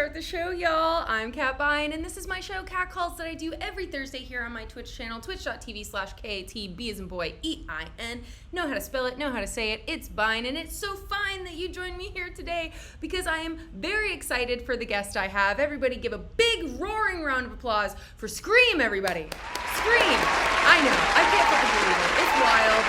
start the show, y'all. I'm Kat Bine, and this is my show, Cat Calls, that I do every Thursday here on my Twitch channel, twitch.tv/KATB as in boy, E-I-N. Know how to spell it, know how to say it. It's Bine, and it's so fine that you joined me here today because I am very excited for the guest I have. Everybody give a big roaring round of applause for Skream, everybody. Skream. I know, I can't fucking believe it. It's wild.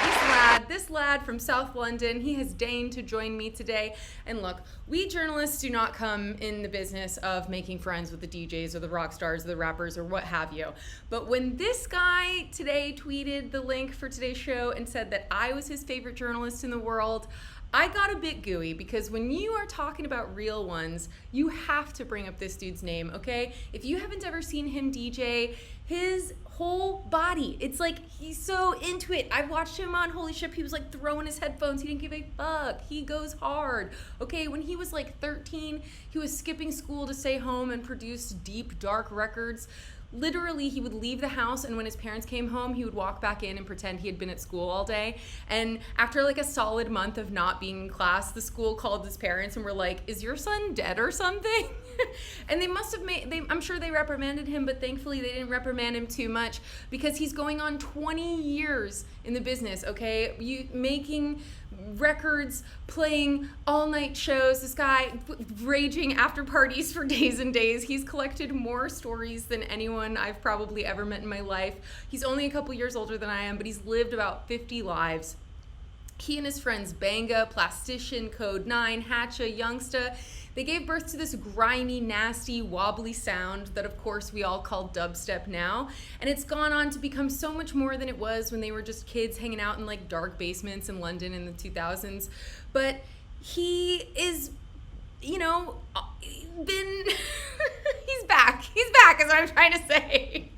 This lad from South London, he has deigned to join me today. And look, we journalists do not come in the business of making friends with the DJs or the rock stars or the rappers or what have you. But when this guy today tweeted the link for today's show and said that I was his favorite journalist in the world, I got a bit gooey because when you are talking about real ones, you have to bring up this dude's name, okay? If you haven't ever seen him DJ, his whole body, it's like he's so into it. I've watched him on Holy Ship. He was like throwing his headphones. He didn't give a fuck. He goes hard. Okay, when he was like 13, he was skipping school to stay home and produce deep, dark records. Literally, he would leave the house, and when his parents came home, he would walk back in and pretend he had been at school all day. And after like a solid month of not being in class, the school called his parents and were like, "Is your son dead or something?" And they must have I'm sure they reprimanded him, but thankfully they didn't reprimand him too much because he's going on 20 years in the business, okay? You making records, playing all-night shows, this guy raging after parties for days and days. He's collected more stories than anyone I've probably ever met in my life. He's only a couple years older than I am, but he's lived about 50 lives. He and his friends Benga, Plastician, Code 9, Hatcha, Youngsta, they gave birth to this grimy, nasty, wobbly sound that, of course, we all call dubstep now. And it's gone on to become so much more than it was when they were just kids hanging out in, like, dark basements in London in the 2000s. But he is, you know, been... He's back, is what I'm trying to say.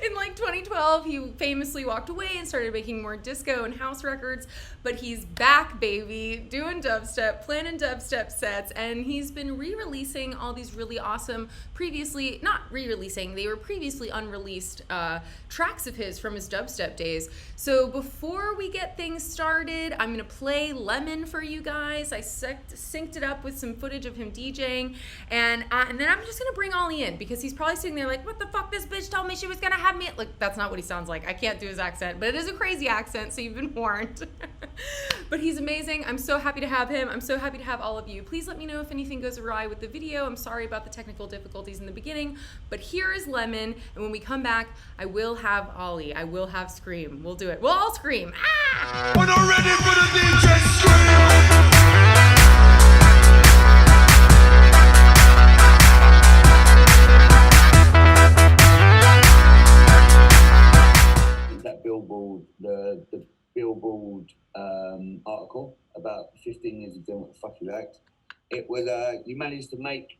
In like 2012, he famously walked away and started making more disco and house records, but he's back, baby, doing dubstep, planning dubstep sets, and he's been re-releasing all these really awesome, not re-releasing, they were previously unreleased tracks of his from his dubstep days. So before we get things started, I'm gonna play Lemon for you guys. I synced it up with some footage of him DJing, and then I'm just gonna bring Ollie in because he's probably sitting there like, what the fuck, this bitch told me she was gonna have me. Like, that's not what he sounds like. I can't do his accent, but it is a crazy accent, so you've been warned. But he's amazing. I'm so happy to have him. I'm so happy to have all of you. Please let me know if anything goes awry with the video. I'm sorry about the technical difficulties in the beginning, but here is Lemon, and when we come back, I will have Ollie. I will have Skream. We'll do it. We'll all scream. Ah! We're not ready for the DJ Skream. That Billboard, the Billboard article about 15 years of doing what the fuck you liked. It was you managed to make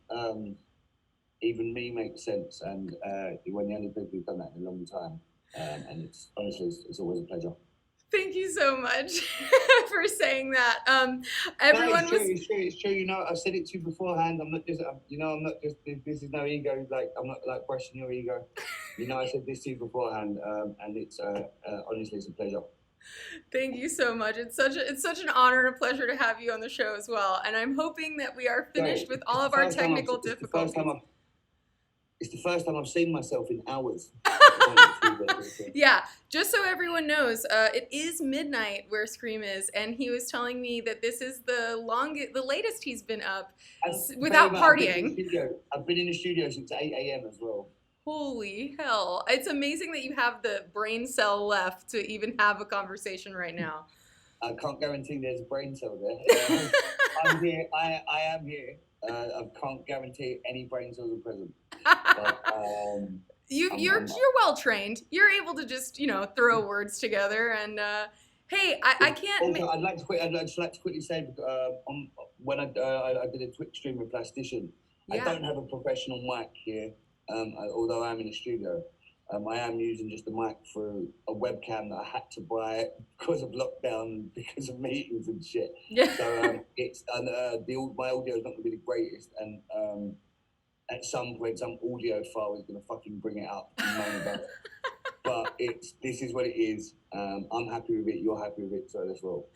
even me make sense, and you're one of the only people who've done that in a long time. And it's honestly, it's always a pleasure. Thank you so much for saying that. Everyone no, it's true. You know, I've said it to you beforehand. I'm not just, I'm not just. This is no ego. Like, I'm not like brushing your ego. You know, I said this to you beforehand, and it's honestly, it's a pleasure. Thank you so much. It's such an honor and a pleasure to have you on the show as well. And I'm hoping that we are finished with all of our technical difficulties. It's the first time I've seen myself in hours. Yeah, just so everyone knows, it is midnight where Skream is, and he was telling me that this is the latest he's been up without partying. I've been in the studio since 8 a.m. as well. Holy hell. It's amazing that you have the brain cell left to even have a conversation right now. I can't guarantee there's a brain cell there. I'm here. I am here. I can't guarantee any brain cells are present. But, you're well trained. You're able to just throw words together and hey, I can't. Also, I'd just like to quickly say when I did a Twitch stream with Plastician, yeah. I don't have a professional mic here, although I'm in a studio. I am using just a mic through a webcam that I had to buy because of lockdown, because of meetings and shit. Yeah. So it's my audio is not going to be the greatest, and at some point some audio file is going to fucking bring it up and moan about it. but this is what it is. I'm happy with it. You're happy with it. So let's roll.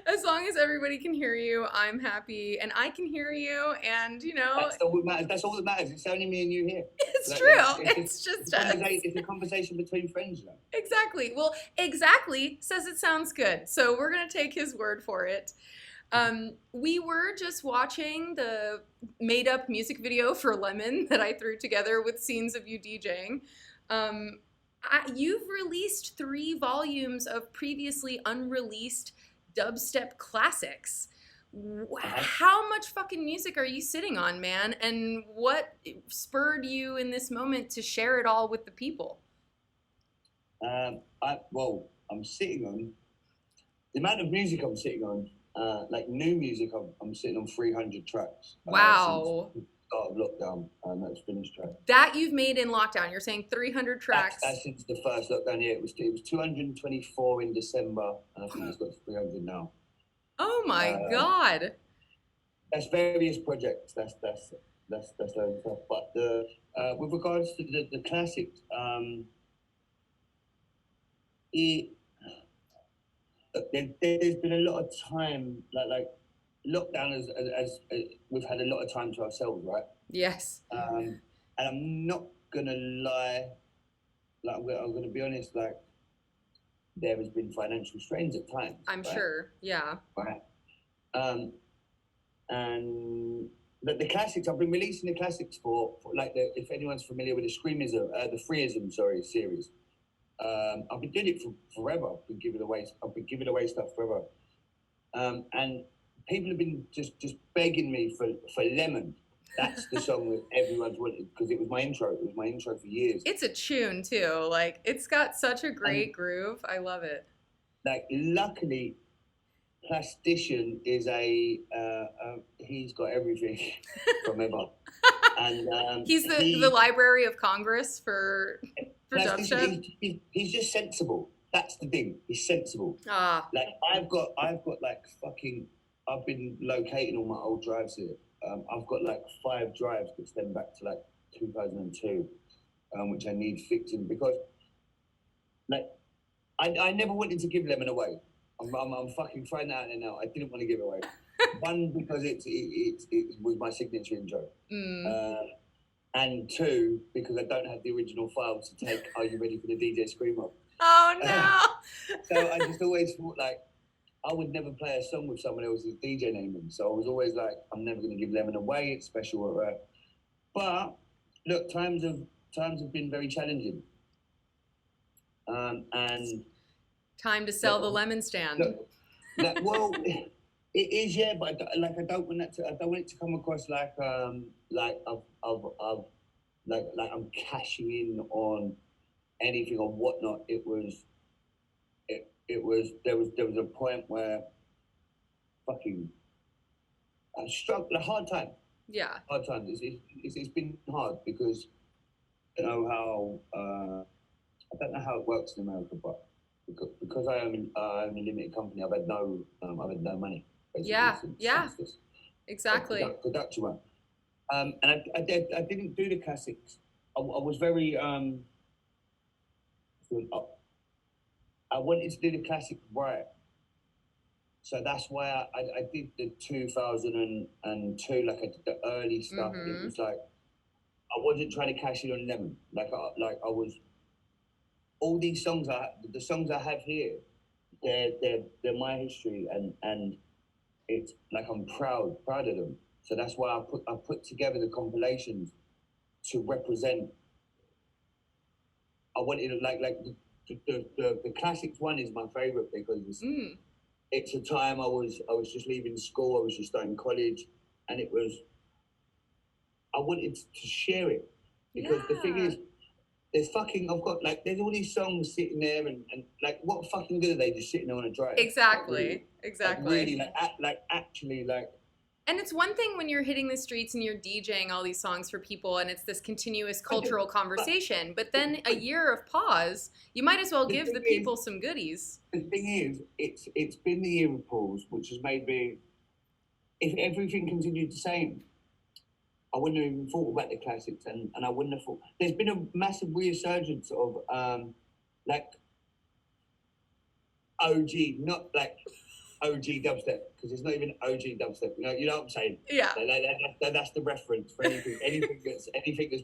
As long as everybody can hear you, I'm happy, and I can hear you, and That's all that matters. That's all that matters. It's only me and you here. it's true. It's just us. It's a conversation between friends, you know. Exactly. Well, exactly says it sounds good, so we're gonna take his word for it. We were just watching the made-up music video for Lemon that I threw together with scenes of you DJing. You've released 3 volumes of previously unreleased dubstep classics. How much fucking music are you sitting on, man? And what spurred you in this moment to share it all with the people? I'm sitting on the amount of music I'm sitting on. Like new music, I'm sitting on 300 tracks. Wow. Since the start of lockdown, that's finished track. That you've made in lockdown. You're saying 300 tracks. That's since the first lockdown. Yeah, it was 224 in December, and I think it's got 300 now. Oh my God. That's various projects. That's loads of stuff. But with regards to the classics, there's been a lot of time, like lockdown as we've had a lot of time to ourselves, right? Yes. And I'm not gonna lie, like I'm gonna be honest, like there has been financial strains at times. I'm sure, yeah. Right. And the classics, I've been releasing the classics for like if anyone's familiar with the Freeism series. I've been doing it for forever. I've been giving away stuff forever. And people have been just begging me for Lemon. That's the song that everyone's wanted because it was my intro. It was my intro for years. It's a tune too. Like it's got such a great groove. I love it. Like luckily, Plastician is he's got everything from ever. And he's the Library of Congress for dubstep. He's just sensible. That's the thing. He's sensible. Like I've got like fucking. I've been locating all my old drives here. I've got like 5 drives that stem back to like 2002, which I need fixing because, like, I never wanted to give Lemon away. I'm fucking throwing that out there now. I didn't want to give it away. One, because it was my signature intro. And 2, because I don't have the original file to take Are You Ready for the DJ Skream off. Oh no! So I just always thought like I would never play a song with someone else's DJ name in. So I was always like, I'm never going to give Lemon away. It's special. But look, times have been very challenging. And time to sell the Lemon stand. Look, well, it is, yeah, but I don't want it to come across like I'm cashing in on anything or whatnot. There was a point where fucking I struggled, a hard time. Yeah. Hard time. It's been hard because I know how I don't know how it works in America, but because I own a limited company, I've had no money. Yeah. Exactly. Production one. And I didn't do the classics. I was very I wanted to do the classic right. So that's why I did the 2002, like I did the early stuff. Mm-hmm. It was like, I wasn't trying to cash in on Lemon. Like I was, all these songs, the songs I have here, they're my history and it's like, I'm proud of them. So that's why I put together the compilations to represent. I wanted the classics one is my favorite because it's a time I was just leaving school, I was just starting college, and I wanted to share it because the thing is, there's all these songs sitting there and like what fucking good are they just sitting there on a drive? Exactly. Actually. And it's one thing when you're hitting the streets and you're DJing all these songs for people and it's this continuous cultural conversation, but then a year of pause, you might as well give the people some goodies. The thing is, it's been the year of pause, which has made me, if everything continued the same, I wouldn't have even thought about the classics and I wouldn't have thought. There's been a massive resurgence of like OG, not like OG dubstep, because it's not even OG dubstep. You know what I'm saying? Yeah. That's the reference for anything. anything that's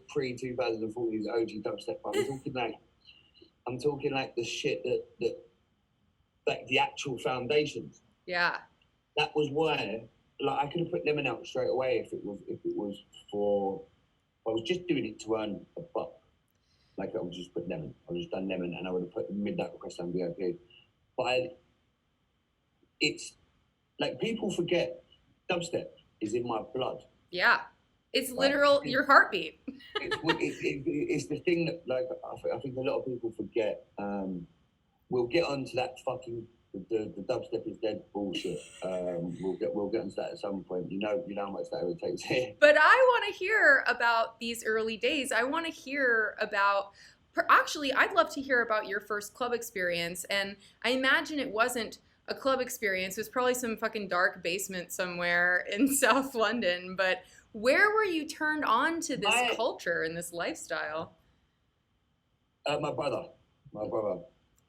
pre 2014 is OG dubstep. But I'm talking like the shit that like the actual foundations. Yeah. That was why, like, I could have put Lemon out straight away if it was for. I was just doing it to earn a buck. Like, I would just put Lemon. I would just done Lemon, and I would have put Midnight Request on VIP. But it's like, people forget dubstep is in my blood. Yeah. It's literal, your heartbeat. It's the thing that, like, I think a lot of people forget. We'll get onto that fucking the dubstep is dead bullshit. We'll get onto that at some point. You know how much that irritates here. But I want to hear about these early days. I want to hear about. Actually, I'd love to hear about your first club experience. And I imagine it wasn't a club experience. It was probably some fucking dark basement somewhere in South London. But where were you turned on to this culture and this lifestyle? My brother.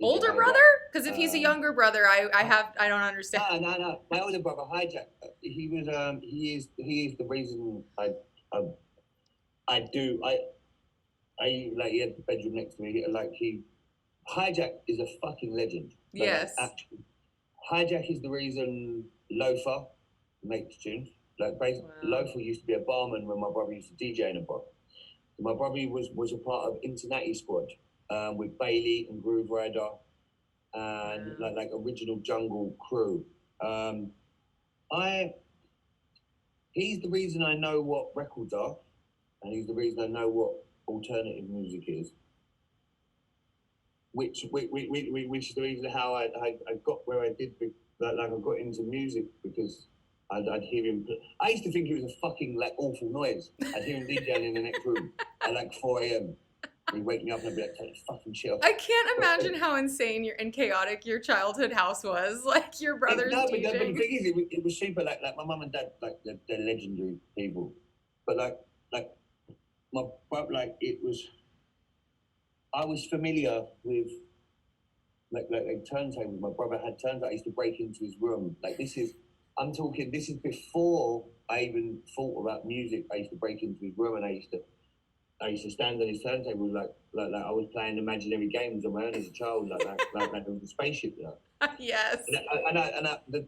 Older brother? Because if he's a younger brother, I don't understand. No. My older brother, Hijack. He is the reason I like, he had the bedroom next to me. Like, Hijack is a fucking legend. Like, yes. Actually, Hijack is the reason Loafer makes tunes. Like, basically, wow. Loafer used to be a barman when my brother used to DJ in a bar. My brother was a part of Internati Squad with Bailey and Groove Rider and like original jungle crew. He's the reason I know what records are, and he's the reason I know what alternative music is, which is the reason how I got where I did. Like, I got into music because I'd hear him. I used to think it was a fucking like awful noise. I'd hear him DJing in the next room at like 4 a.m. He'd wake me up and I'd be like, take this fucking shit off. I can't imagine how insane and chaotic your childhood house was. Like, your brother's DJing. But the thing is, it was super. Like my mum and dad, like they're legendary people. But like my brother, like, it was. I was familiar with like turntables. My brother had turntables. I used to break into his room. Like, this is before I even thought about music. I used to break into his room and I used to stand on his turntable like I was playing imaginary games on my own as a child, like it was a spaceship, you know. Yes.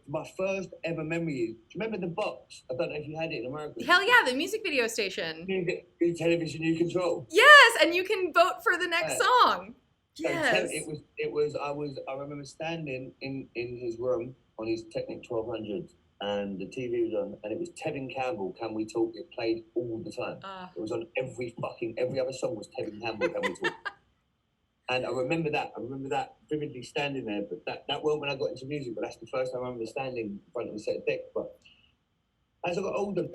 My first ever memory is, do you remember the box? I don't know if you had it in America. Hell yeah, the music video station. The television you control. Yes, and you can vote for the next song. So yes. I remember standing in his room on his Technic 1200, and the TV was on, and it was Tevin Campbell, Can We Talk? It played all the time. It was on every other song was Tevin Campbell, Can We Talk? And I remember that vividly, standing there. But that wasn't when I got into music, but that's the first time I remember standing in front of a set of deck. But as I got older,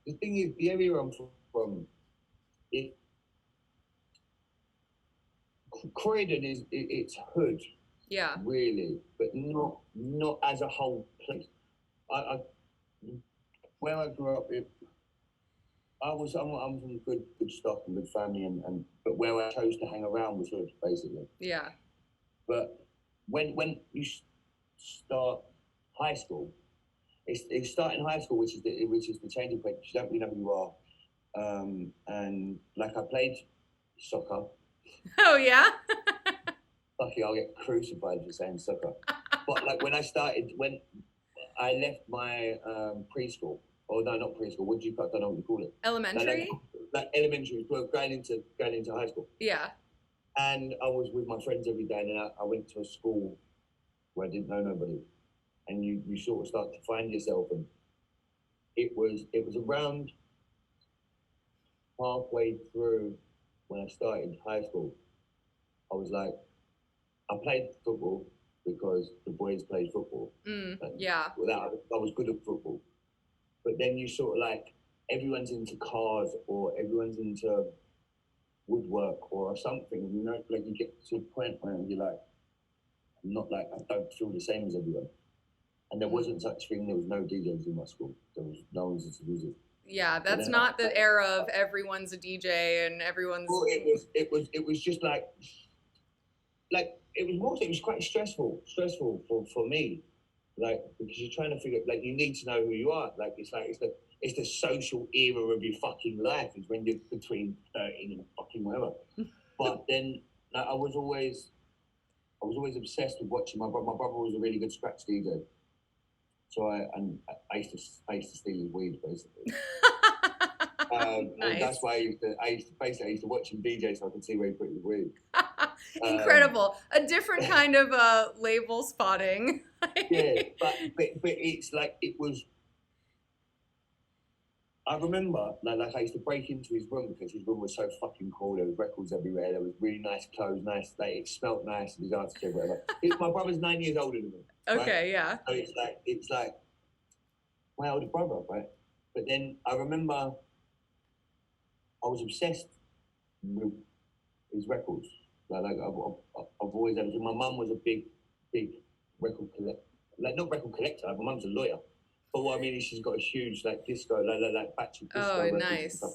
the thing is, the area I'm from, Croydon it's hood. Yeah. Really, but not as a whole place. Where I grew up, I'm from good stock and good family, and but where I chose to hang around was hood, basically. Yeah. But when you start high school, it's starting high school, which is the changing point. You don't really know who you are, and like, I played soccer. Oh yeah. Lucky, I'll get crucified for saying soccer. But like, when I left my preschool, or no, not preschool. I don't know what you call it. Elementary. Like elementary, going into high school. Yeah. And I was with my friends every day, and I went to a school where I didn't know nobody, and you sort of start to find yourself. And it was around halfway through when I started high school. I was like, I played football because the boys played football. Yeah. I was good at football. But then you sort of like, everyone's into cars or everyone's into woodwork or something. You know, like, you get to a point where you're like, I don't feel the same as everyone. And there wasn't such thing. There was no DJs in my school. There was no one into music. Yeah, that's not the era of everyone's a DJ and everyone's. Well, it was just like, like, it was quite stressful for me. Like, because you're trying to figure, like, you need to know who you are. Like, it's the social era of your fucking life is when you're between 13 and fucking whatever. But then, like, I was always obsessed with watching my brother. My brother was a really good scratch DJ. So I used to steal his weed, basically. Nice. That's why I used to watch him DJ so I could see where he put his weed. Incredible. A different kind of label spotting. Yeah, but it's like, it was, I remember, like I used to break into his room because his room was so fucking cool. There was records everywhere. There was really nice clothes, nice, like, it smelled nice, his answer to whatever. My brother's 9 years older than me. Okay, right? yeah. So it's like my older brother, right? But then I remember I was obsessed with his records. Like I've always had. My mum was a big record collector. Like, not record collector. Like, my mum's a lawyer. But what I mean is, she's got a huge like disco, like batch of disco records nice. and stuff.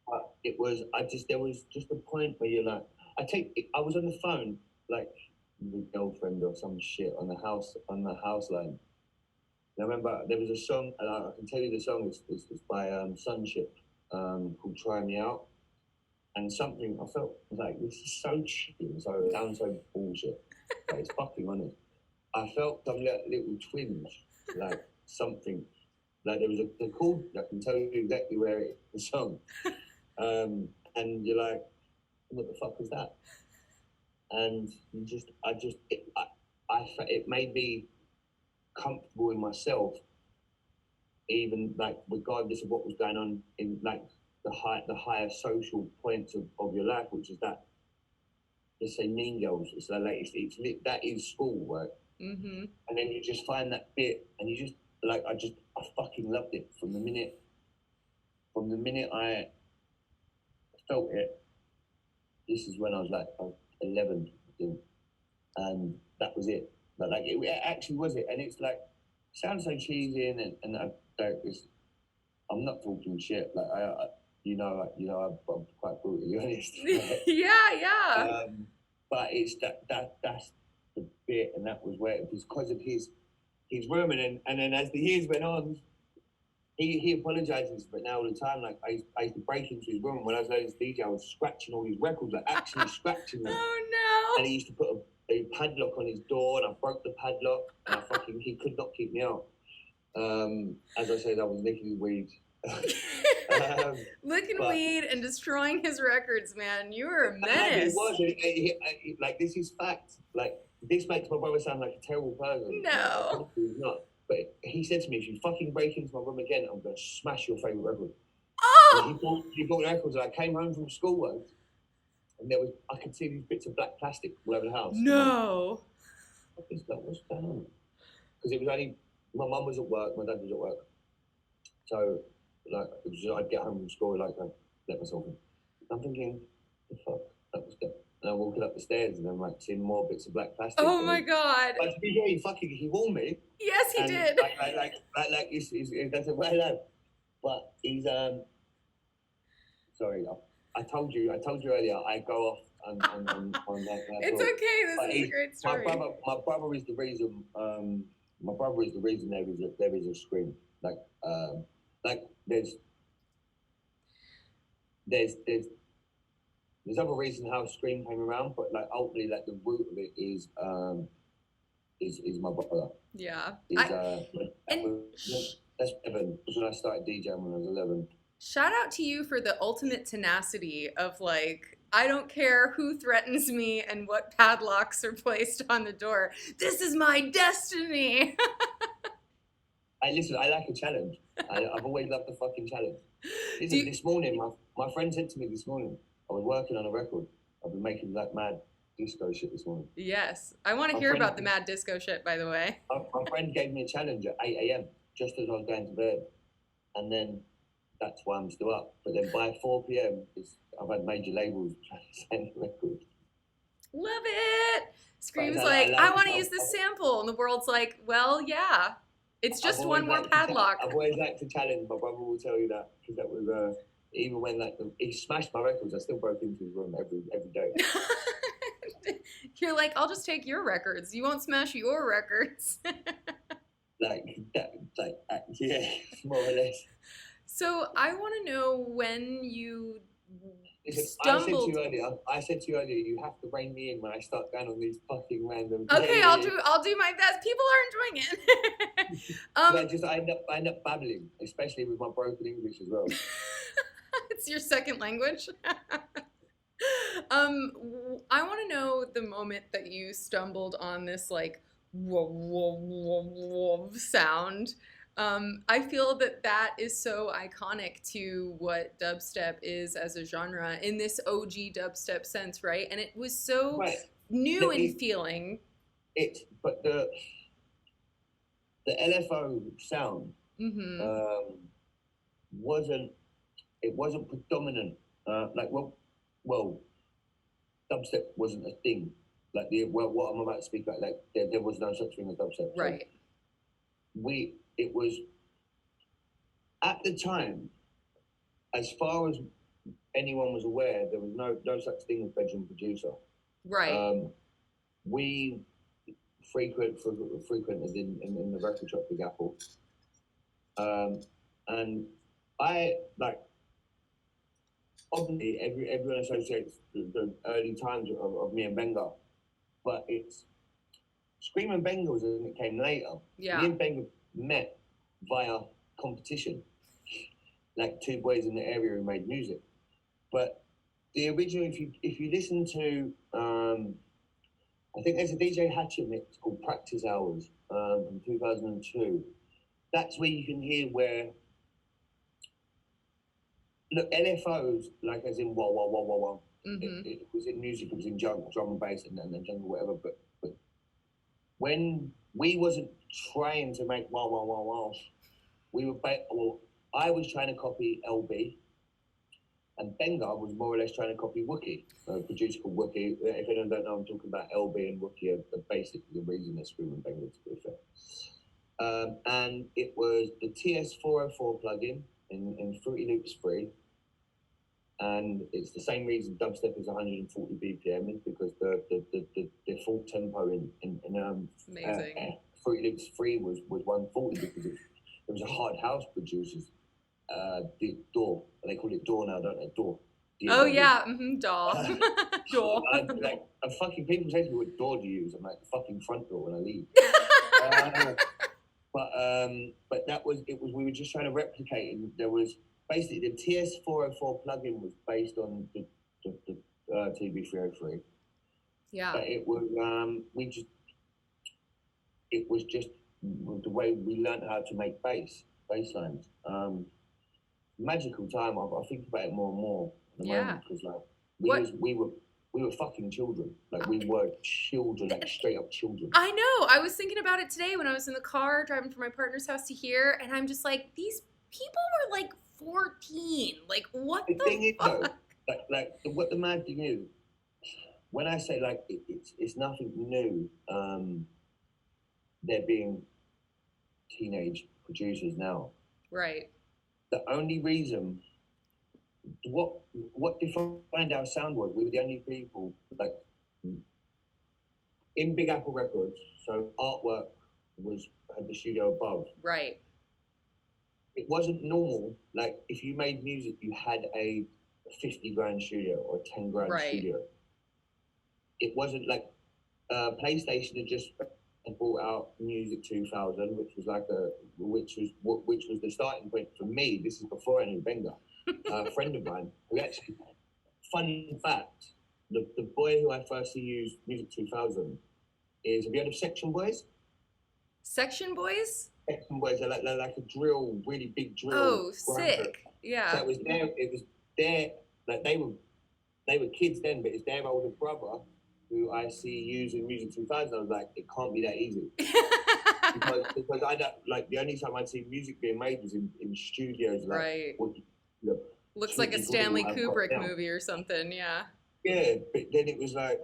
But there was just a point where you're like, I was on the phone like with a girlfriend or some shit on the house line. And I remember there was a song, and I can tell you the song is by Sunship, called "Try Me Out." And something I felt like, this is so cheap, so it sounds so bullshit, but it's fucking honest. I felt some little twinge, like something, like there was a chord. I can tell you exactly where the song, and you're like, what the fuck was that? And it made me comfortable in myself, even like regardless of what was going on in like the higher social points of your life, which is that, let's say, Mean Girls. It's the latest. That is school, right? Mm-hmm. And then you just find that bit, and you just like, I fucking loved it from the minute I felt it. This is when I was 11, I think, and that was it. But like, it actually was it, and it's like, sounds so cheesy, and I'm not talking shit. Like I'm quite brutally honest. Right? Yeah. But it's that's the bit, and that was where it was because of his room, and then as the years went on, he apologizes, but now all the time, like I used to break into his room when I was learning to DJ. I was scratching all his records, like actually scratching them. Oh no! And he used to put a padlock on his door, and I broke the padlock, and he could not keep me out. As I said, I was licking his weed. Licking weed and destroying his records, man. You were a menace. It was. Like, this is fact. Like, this makes my brother sound like a terrible person. No. He's not. But he said to me, if you fucking break into my room again, I'm going to smash your favourite record. Oh! He bought the records, and I came home from school once, and I could see these bits of black plastic all over the house. No. What's going on? Because it was only, my mum was at work, my dad was at work. So, like, it was just, I'd get home from school, like, I'd let myself in. I'm thinking, the fuck, that was good. And I'm walking up the stairs, and I'm like seeing more bits of black plastic. Oh my god! But to be fair, he warned me. Yes, he did. Like that's a well done. But he's sorry, I told you earlier. I go off on that. It's okay. This is a great story. My brother is the reason. My brother is the reason there is a Skream. Like there's other reason how Skream came around, but like ultimately, like the root of it is my brother. Yeah. That's 11. Because when I started DJing when I was 11. Shout out to you for the ultimate tenacity of like, I don't care who threatens me and what padlocks are placed on the door. This is my destiny. I like a challenge. I've always loved the fucking challenge. This morning, my friend said to me this morning, I was working on a record. I've been making that mad disco shit this morning. Yes. I want to hear about the mad disco shit, by the way. My friend gave me a challenge at 8 a.m. just as I was going to bed. And then that's why I'm still up. But then by 4 p.m., I've had major labels trying to send the record. Love it. Skream's like, I want to use this sample. And the world's like, well, yeah. It's just one more padlock. I've always liked to challenge. My brother will tell you that. Because that was... even when he smashed my records, I still broke into his room every day. You're like, I'll just take your records. You won't smash your records. Like that, yeah, more or less. So I want to know when you Listen, stumbled. I said to you earlier, you have to rein me in when I start going on these fucking random. Okay, I'll do my best. People are enjoying it. I end up babbling, especially with my broken English as well. It's your second language. I want to know the moment that you stumbled on this like whoa, whoa, whoa, whoa sound. I feel that is so iconic to what dubstep is as a genre in this OG dubstep sense, right? And it was so new in feeling. But the LFO sound wasn't predominant. Dubstep wasn't a thing. Like what I'm about to speak about, like there was no such thing as dubstep. Right. So it was at the time, as far as anyone was aware, there was no such thing as bedroom producer. Right. We frequented in the record shop, Big Apple, and I like. Obviously, everyone associates the early times of me and Benga, but it's Skream and Benga was when it came later. Yeah. Me and Benga met via competition, like two boys in the area who made music. But the original, if you listen to, I think there's a DJ Hatchet mix called Practice Hours from 2002. That's where you can hear where. Look, LFOs, like as in wah wah wah wah wah. It was in music, it was in drum and bass and jungle, whatever. But when we wasn't trying to make wah wah wah wah, I was trying to copy LB, and Benga was more or less trying to copy Wookie, a producer called Wookie. If anyone don't know, I'm talking about LB and Wookie are basically the reason they're Skream and Benga, to be fair. And it was the TS404 plugin in Fruity Loops free. And it's the same reason dubstep is 140 BPM is because the default tempo in Fruity Loops free was 140 because it was a hard house producers did DAW. They call it DAW now, don't they? DAW. Oh yeah, DAW. DAW. Like fucking people say to me, "What DAW do you use?" I'm like, "The fucking front door when I leave." But that was it. We were just trying to replicate, and there was. Basically, the TS404 plugin was based on the TB303. Yeah. But it was it was just the way we learned how to make bass lines. Magical time. I think about it more and more at the moment because like we were fucking children. Like we were children, like straight up children. I know. I was thinking about it today when I was in the car driving from my partner's house to here, and I'm just like, these people were like 14. Like, what the thing fuck? Is, though, what the mad thing is, when I say like it's nothing new, they're being teenage producers now. Right. The only reason what defined our sound was we were the only people like in Big Apple Records, so artwork had the studio above. Right. It wasn't normal. Like if you made music, you had a 50 grand studio or 10 grand studio. It wasn't like PlayStation had just brought out Music 2000, which was the starting point for me. This is before I knew Benga. A friend of mine who actually, fun fact, the boy who I first used Music 2000 is, have you heard of Section Boys? Section Boys? Section Boys are like a drill, really big drill. Oh, sick! Yeah. So it was their like they were kids then, but it's their older brother who I see using Music 2000. I was like, it can't be that easy because I don't like the only time I'd see music being made was in studios. Like, right. Looks like a Trudy Stanley Kubrick movie or something. Yeah. Yeah, but then it was like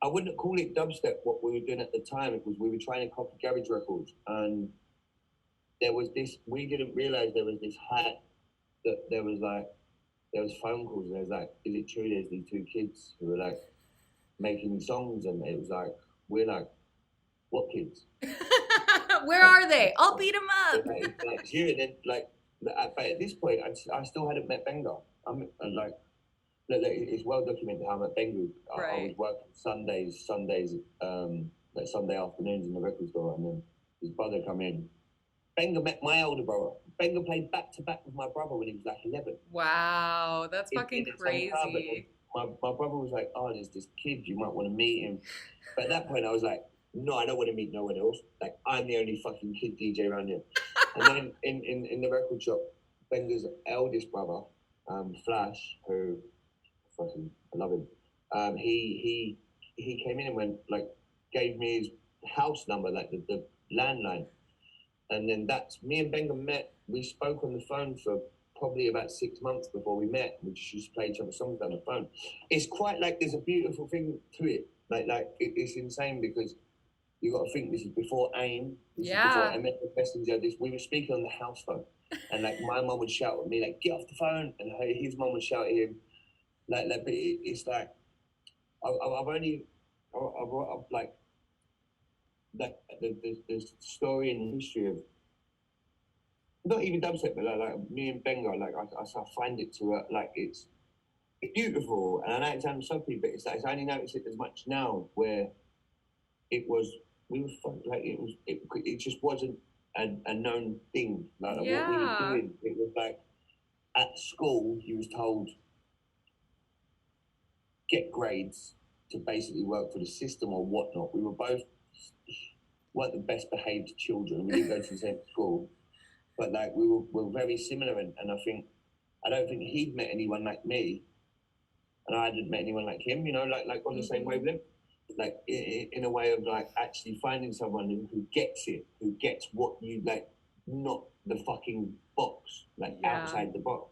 I wouldn't call it dubstep what we were doing at the time. It was we were trying to copy garage records, and there was this. We didn't realize there was this hat that there was like there was phone calls and it was like, is it true there's these two kids who were like making songs? And it was like, we're like, what kids? Where are they? I'll beat them up. Like you, and then like, but at this point, I still hadn't met Benga. I'm like, look, it's well documented how I'm at Benga. I was working Sundays, like Sunday afternoons in the record store, and then his brother come in. Benga met my older brother. Benga played back to back with my brother when he was like 11. Wow, that's fucking crazy. My brother was like, oh, there's this kid, you might want to meet him. But at that point, I was like, no, I don't want to meet no one else. Like, I'm the only fucking kid DJ around here. And then in the record shop, Benga's eldest brother, Flash, who fucking I love him. He came in and went like gave me his house number, like the landline. And then that's me and Benga met. We spoke on the phone for probably about 6 months before we met. We just used to play each other's songs on the phone. It's quite like there's a beautiful thing to it. It's insane because you got to think this is before AIM. This is before MS Messenger. We were speaking on the house phone, and like my mum would shout at me like, "Get off the phone!" And his mum would shout at him, but it's like I've like the story and history of not even dubstep, but like me and Benga, like I find it to like it's beautiful, and I know it sounds soppy, but it's like I only notice it as much now where it was we were like it just wasn't a known thing like what we were doing. It was like at school you was told get grades to basically work for the system or whatnot. We were both weren't the best behaved children. We didn't go to the same school, but like we were very similar, and I don't think he'd met anyone like me, and I hadn't met anyone like him. You know, like on the same wavelength, like in a way of like actually finding someone who gets it, who gets what you like, not the fucking box, like outside the box.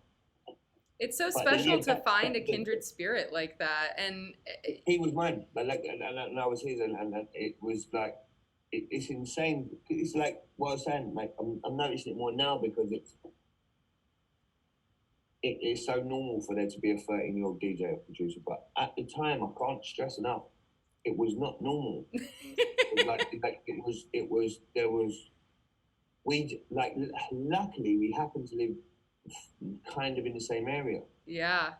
It's so special to find a kindred spirit like that, and he was mine, and I was his, and it was like. It's insane. It's like what I was saying. Like I'm noticing it more now because it's so normal for there to be a 13-year-old DJ or producer. But at the time, I can't stress enough. It was not normal. Luckily we happened to live kind of in the same area. Yeah,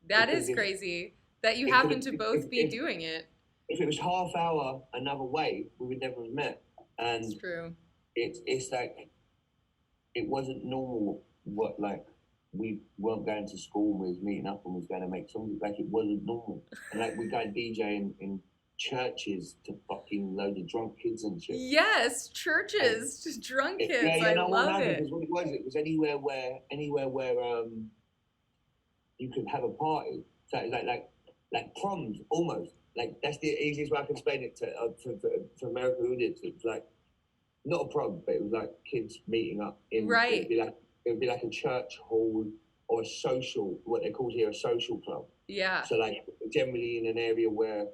that is crazy that you happen to both be doing it. If it was half hour another way, we would never have met. And it's true. It's like it wasn't normal. What like we weren't going to school, we was meeting up and was going to make songs. Like it wasn't normal. And like we go DJing in churches to fucking load of drunk kids and shit. Yes, churches, just drunk kids. I love it. Because what it was anywhere where you could have a party. So like proms almost. Like that's the easiest way I can explain it to American audience. It was like not a prom, but it was like kids meeting up in right. It would be like a church hall or a social, what they call here a social club. Yeah. So like generally in an area where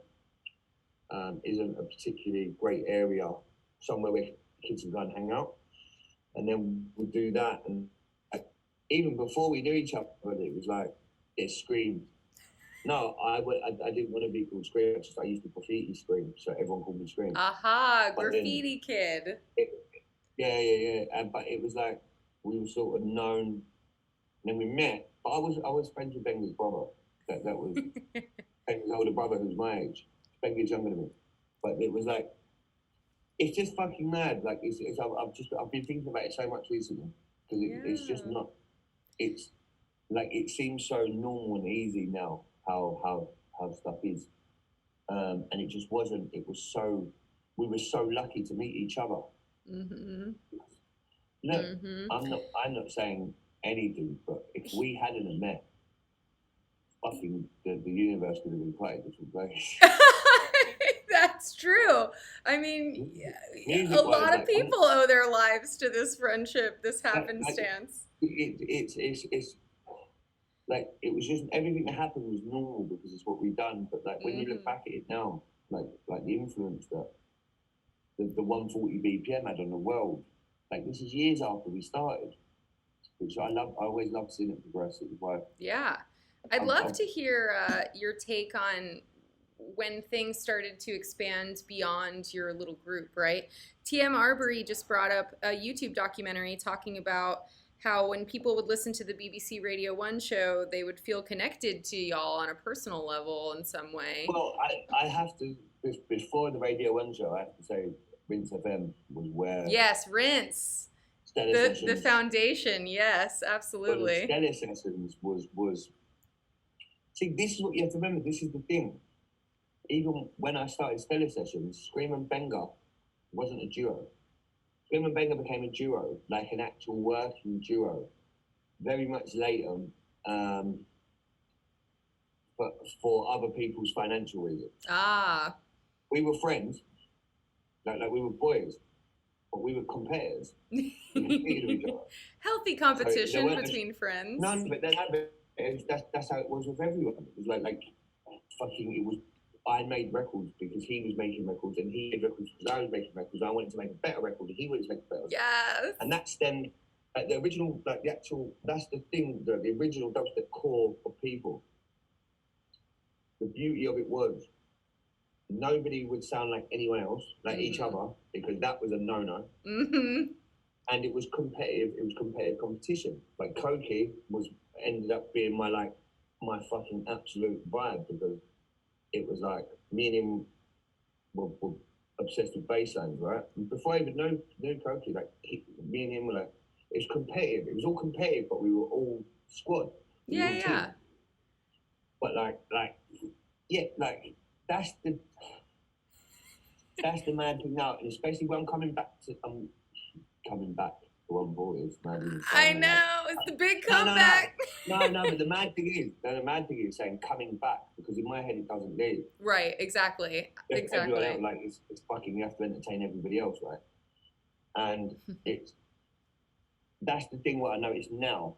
isn't a particularly great area, somewhere where kids can go and hang out, and then we do that. And even before we knew each other, it was like it's Skream. No, I didn't want to be called Skream. I used to graffiti Skream, so everyone called me Skream. Aha, graffiti kid. Yeah. But it was like we were sort of known, and then we met. But I was friends with Benga's brother. That was Benga's older brother, who's my age. Benga's younger than me. But it was like it's just fucking mad. Like I've been thinking about it so much recently because it's just not. It's like it seems so normal and easy now. How stuff is, and it just wasn't. It was so. We were so lucky to meet each other. Mm-hmm. Look, I'm not saying anything, but if we hadn't met, fucking the universe would have been quite a different place. That's true. I mean, a lot of people owe their lives to this friendship, this happenstance. It's. Like it was just everything that happened was normal because it's what we've done. But like when you look back at it now, like the influence that the 140 BPM had on the world, like this is years after we started, which I love. I always love seeing it progress. It was like I'd love to hear your take on when things started to expand beyond your little group, right? TM Arbery just brought up a YouTube documentary talking about how when people would listen to the BBC Radio 1 show, they would feel connected to y'all on a personal level in some way. Well, I have to, before the Radio 1 show, I have to say Rinse FM was where... Yes, Rinse. The foundation, yes, absolutely. Stellar Sessions was... See, this is what you have to remember, this is the thing. Even when I started Stellar Sessions, Skream and Benga wasn't a duo. Skream and Benga became a duo, like an actual working duo, very much later, but for other people's financial reasons. Ah. We were friends, like we were boys, but we were competitors. We competed with each other. Healthy competition between friends. No, but that's how it was with everyone. It was like fucking, it was, I made records because he was making records, and he made records because I was making records. I wanted to make a better record, and he wanted to make a better record. Yes. And that's then, the original, like the actual, that's the thing, the original dubstep core of people. The beauty of it was, nobody would sound like anyone else, like each other, because that was a no-no. Mm-hmm. And it was competitive. It was competitive competition. Like Koki ended up being my fucking absolute vibe, because it was like me and him were obsessed with bass lines, right? And before I even knew Koki, like me and him were like, it was competitive. It was all competitive, but we were all squad. Yeah. But like that's the mad thing now, and especially when I'm coming back to One Boys. I know, it's the big comeback. No, but the mad thing is saying coming back, because in my head it doesn't leave. Right, exactly. Everyone else, like it's fucking, you have to entertain everybody else, right? And that's the thing what I notice now.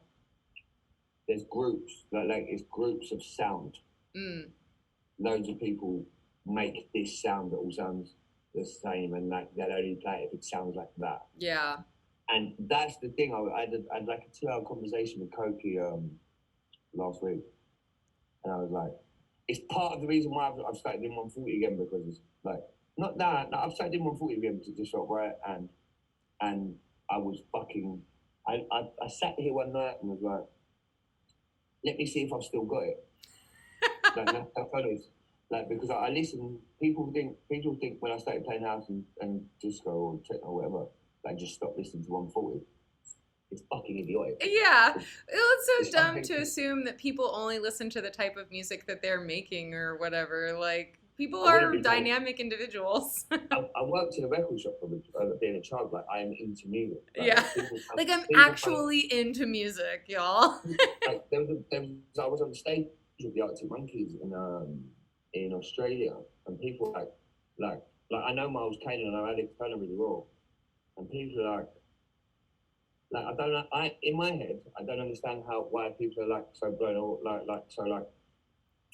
There's groups, like it's groups of sound. Loads of people make this sound that all sounds the same, and like they'll only play it if it sounds like that. Yeah. And that's the thing. I had like a 2-hour conversation with Koki last week, and I was like, it's part of the reason why I've started doing 140 again, because it's like I've started doing 140 again because it just felt right, and I was fucking. I sat here one night and was like, let me see if I've still got it. That's honest. Like, because I listen, people think when I started playing house and disco or techno or whatever, like just stop listening to 140. It's fucking idiotic. Yeah. It's so dumb to assume that people only listen to the type of music that they're making or whatever. Like, people are dynamic individuals. I worked in a record shop being a child. Like, I am into music. Like I'm actually into music, y'all. Like, I was on stage with the Arctic Monkeys in Australia, and people like I know Miles Kane and I know Alex Turner really well, and people are like I don't know. In my head, I don't understand why people are like so blown or like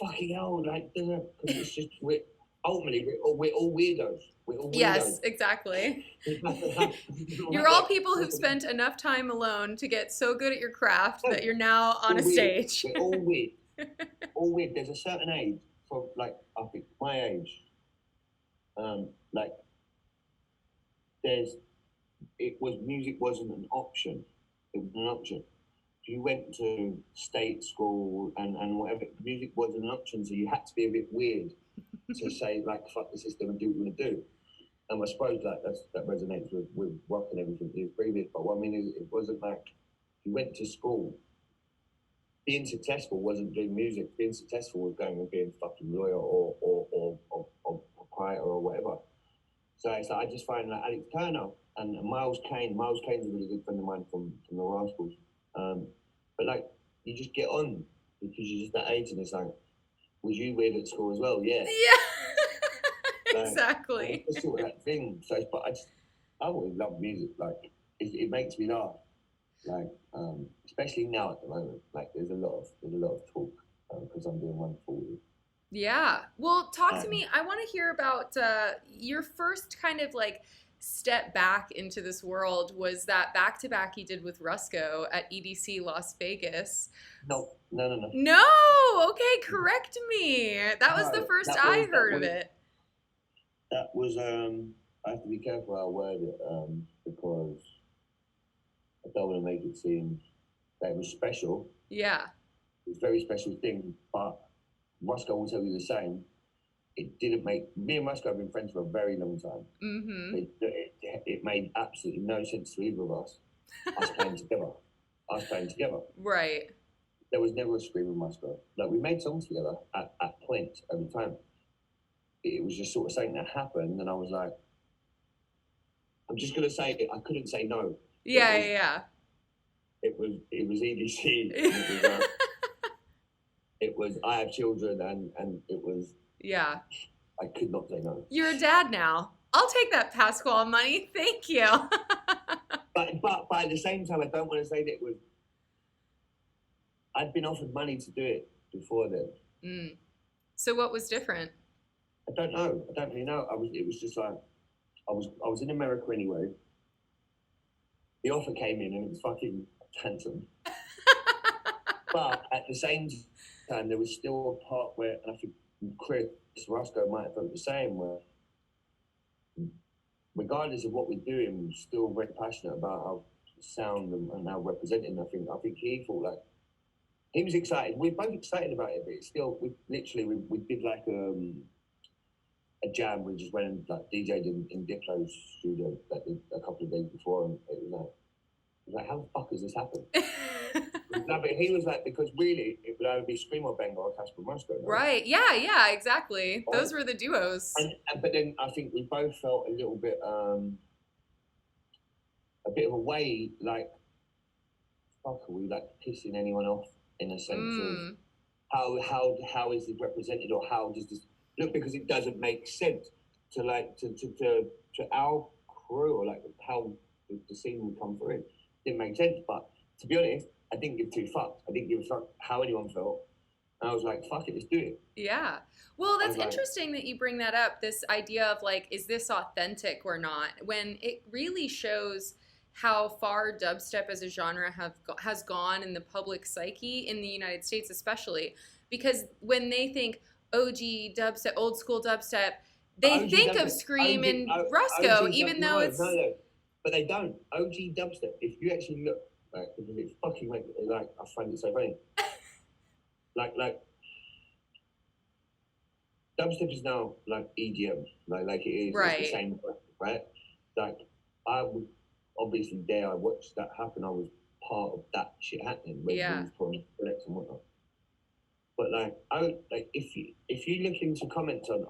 fucking hell, like, because it's just we're all weirdos. We're all weirdos. Yes, exactly. You're all people who've spent enough time alone to get so good at your craft that you're now on a stage. We're all weird. All weird. There's a certain age, from like I think my age, like music wasn't an option. It was an option. If you went to state school and whatever, music wasn't an option, so you had to be a bit weird to say like fuck the system and do what you want to do. And I suppose that resonates with rock and everything is previous. But what I mean is, it wasn't like you went to school. Being successful wasn't doing music. Being successful was going and being fucking lawyer or proprietor or whatever. So it's like I just find like Alex Turner and Miles Kane. Miles Kane's a really good friend of mine from the Rascals. But like you just get on because you're just that age, and it's like, was you weird at school as well? Yeah. Yeah. Like, exactly. It's sort of that thing. So, but I always love music. Like it makes me laugh. Like especially now at the moment, like there's a lot of talk because I'm doing 140. Yeah. Well, talk to me. I want to hear about your first kind of like step back into this world was that back-to-back you did with Rusko at EDC Las Vegas. No. No! Okay, correct me. That was the No, first that I was- heard that of was- it. That was, I have to be careful how I word it, because I don't want to make it seem that it was special. Yeah. It was a very special thing, but Rusko will tell you the same. It didn't make, me and Rusko have been friends for a very long time. Mm-hmm. It made absolutely no sense to either of us playing together. Us playing together. Right. There was never a Skream with Rusko. Like, we made songs together at points every time. It was just sort of something that happened, and I was like, I'm just gonna say it. I couldn't say no. Yeah. It was EDC. It was I have children, and it was. Yeah. I could not say no. You're a dad now. I'll take that Pasquale money. Thank you. but at the same time, I don't want to say that it was. I'd been offered money to do it before then. Mm. So what was different? I don't know. I don't really know. It was just like I was in America anyway. The offer came in and it was fucking handsome. But at the same time, there was still a part where, and I think Chris Rusko might have felt the same, where regardless of what we're doing, we're still very passionate about our sound and our representing. I think he thought like he was excited. We're both excited about it, but it's still we did like a jam. We just went and like DJ'd in Diplo's studio a couple of days before, and it was like how the fuck has this happened? No, but he was like, because really it would either be Skream or Benga or Casper Rusko. Right. Yeah, exactly. Right. Those were the duos. But then I think we both felt a little bit a bit of a way, like, fuck, are we like pissing anyone off in a sense of how is it represented, or how does this look? Because it doesn't make sense to like to our crew, or like how the scene would come through. It didn't make sense. But to be honest, I didn't give two fucks. I didn't give a fuck how anyone felt. And I was like, fuck it, let's do it. Yeah. Well, that's like, interesting that you bring that up, this idea of like, is this authentic or not? When it really shows how far dubstep as a genre has gone in the public psyche in the United States especially. Because when they think OG dubstep, old school dubstep, they think of Skream and Rusko, even though it's... No, but they don't. OG dubstep, if you actually look, like, it's fucking like I find it so funny. like dubstep is now like EDM, like it is. Right. It's the same, right? Like I would obviously I watched that happen. I was part of that shit happening. Yeah. From Alex and whatnot. But if you look into comments on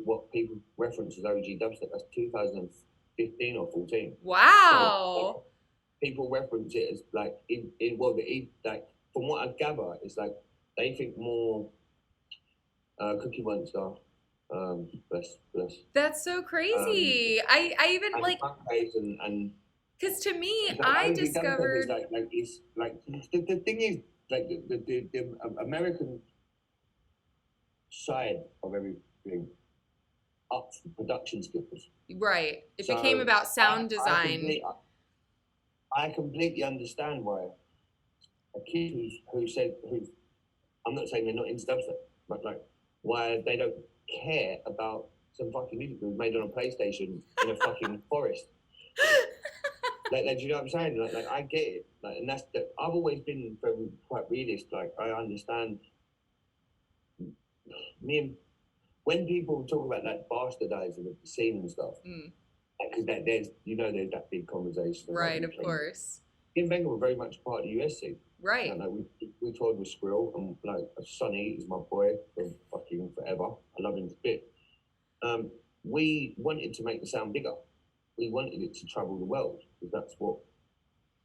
what people reference as OG dubstep, that's 2015 or 14. Wow. So, people reference it as like like from what I gather, it's like they think more Cookie Monster. Bless. That's so crazy. I even and like, and because to me, it's like, I OG dubstep discovered is it's like the thing is like the American side of everything up production skills. right. It So, became about sound design. I completely understand why a kid who I'm not saying they're not into dubstep, but like why they don't care about some fucking music that was made on a PlayStation in a fucking forest. Like, do you know what I'm saying? Like I get it. Like, and I've always been very quite realist. Like I understand. When people talk about like bastardizing of the scene and stuff, because there's that big conversation. Right, of course. Me and Benga were very much part of the US scene. Right. Like we toured with Skrill, and like Sonny is my boy for fucking forever. I love him to bits. We wanted to make the sound bigger. We wanted it to travel the world, because that's what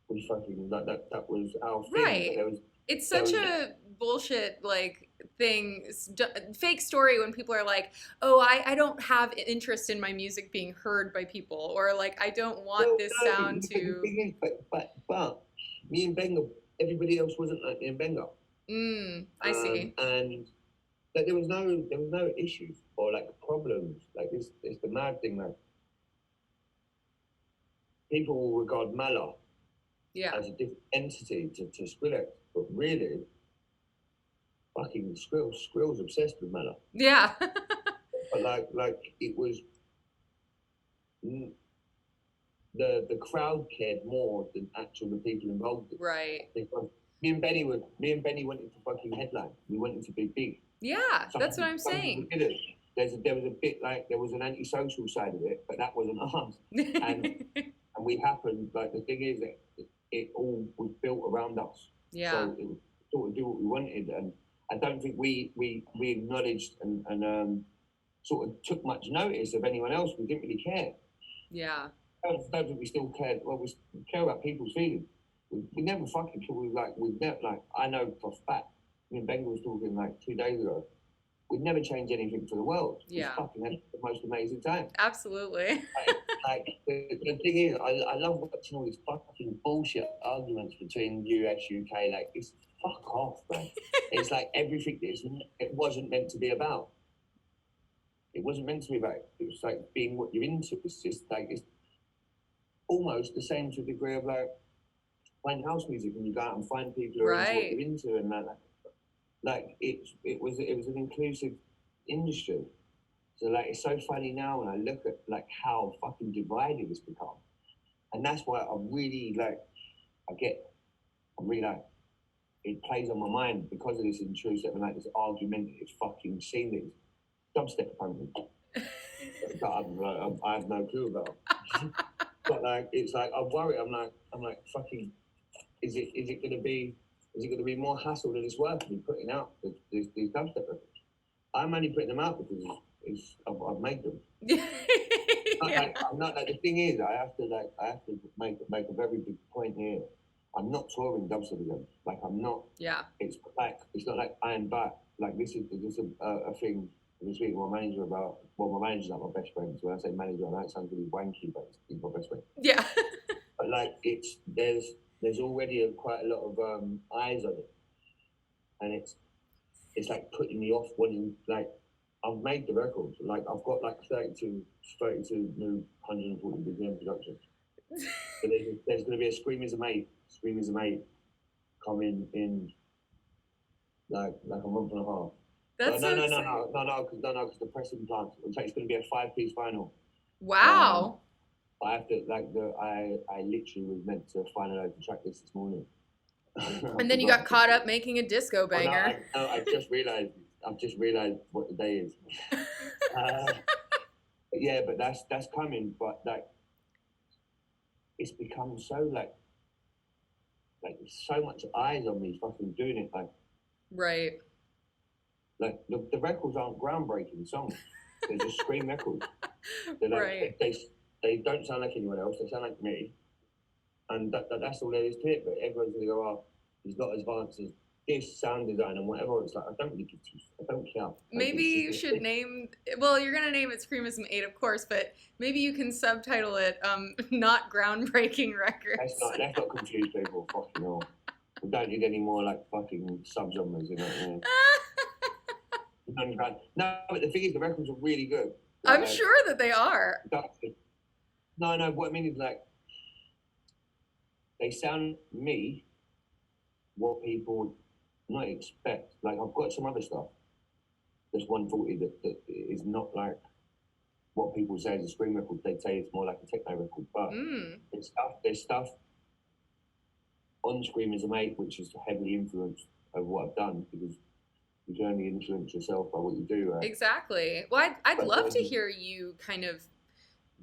we fucking like. That was our thing. Right. It's such a bullshit like thing, fake story when people are like, oh, I don't have interest in my music being heard by people, or like I don't want this sound to. The thing is, but me and Benga, everybody else wasn't like me and Benga. I see. And like, there was no issues or like problems. Like it's the mad thing, like people will regard Mala Yeah. as a different entity to Skrillex, but really, fucking Skrill's obsessed with Mala. Yeah. But like it was the crowd cared more than the people involved. Right. Me and Benny wanted to fucking headline. We wanted to be big. Yeah, that's what I'm saying. There was a bit like there was an antisocial side of it, but that wasn't ours. And we happened, like, the thing is that it all was built around us. Yeah. So it was sort of do what we wanted, and I don't think we acknowledged and sort of took much notice of anyone else. We didn't really care. Yeah. I don't think we still cared. Well, we care about people's feelings. We never fucking kill. We never, like, I know for a fact. I mean, Benga was talking like 2 days ago. We'd never change anything for the world. Yeah. We fucking had the most amazing time. Absolutely. Like the thing is, I love watching all these fucking bullshit arguments between US, UK. Like, it's fuck off, man. It's like everything it wasn't meant to be about. It wasn't meant to be about. It was like being what you're into. It's just like, it's almost the same to a degree of like playing house music, when you go out and find people who are into what you're into, and like it was an inclusive industry. So like, it's so funny now when I look at like how fucking divided it's become, and that's why I'm really like, it plays on my mind because of this intrusive and like this argumentative fucking scene that is dubstep apparently. that I have no clue about. But like, it's like, I'm worried. I'm like fucking. Is it gonna be more hassle than it's worth to be putting out these dubstep records? I'm only putting them out because I've made them. Yeah. I'm not like, the thing is, I have to make a very big point here. I'm not touring dubstep again. Like, I'm not. Yeah. It's not like I am back. Like, this is a thing. I was speaking to my manager about. Well, my manager's not my best friend. So when I say manager, I know it sounds really wanky, but he's my best friend. Yeah. But like, there's already quite a lot of eyes on it, and it's like putting me off wanting, like, I've made the record, like I've got like 32 new 140 BPM productions. So there's going to be a Skream is a Mate coming in like a month and a half. That's no, because the pressing plant, it's going to be a 5-piece vinyl. Wow. I have to, like, I literally was meant to finalize the track list this morning. And then you got caught up making a disco banger. I've just realized what the day is. Yeah, but that's coming. But like, it's become so like so much eyes on me fucking doing it. Like, right. Like the records aren't groundbreaking songs. They're just Skream records. They're like, right. They don't sound like anyone else. They sound like me. And that's all there is to it. But everyone's gonna go, oh, he's not as advanced as this sound design and whatever. It's like, I don't really give two. I don't care. Maybe you should name. Well, you're gonna name it Screamism 8, of course, but maybe you can subtitle it "Not Groundbreaking Records." Let's not confuse people. Fucking hell. We don't need any more like fucking subgenres, you know. No, but the thing is, the records are really good. Like, I'm sure that they are. No. What I mean is, like, they sound me what people would not expect. Like, I've got some other stuff that's 140 that is not like what people say is a Skream record. They'd say it's more like a techno record. But there's stuff on Skream is a Mate which is heavily influenced over what I've done, because you can only influence yourself by what you do, right? Exactly. Well, I'd love to hear you kind of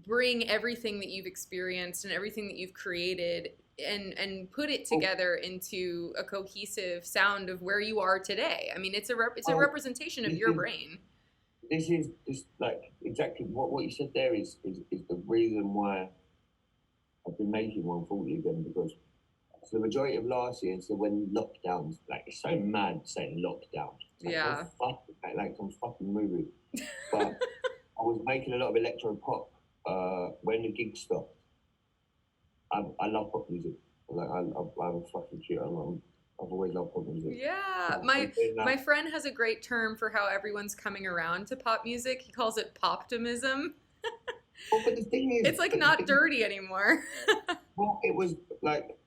bring everything that you've experienced and everything that you've created and put it together into a cohesive sound of where you are today. I mean, it's a representation of your brain. This is just like exactly what you said there is the reason why I've been making 140 again, because for the majority of last year, so when lockdowns, like, it's so mad saying lockdown. Like, yeah. Like some fucking movie. But I was making a lot of electro pop when the gigs stopped. I love pop music. Like, I'm fucking cute. I've always loved pop music. Yeah, my friend has a great term for how everyone's coming around to pop music. He calls it poptimism. Well, but the thing is, It's like not dirty anymore. well, it was like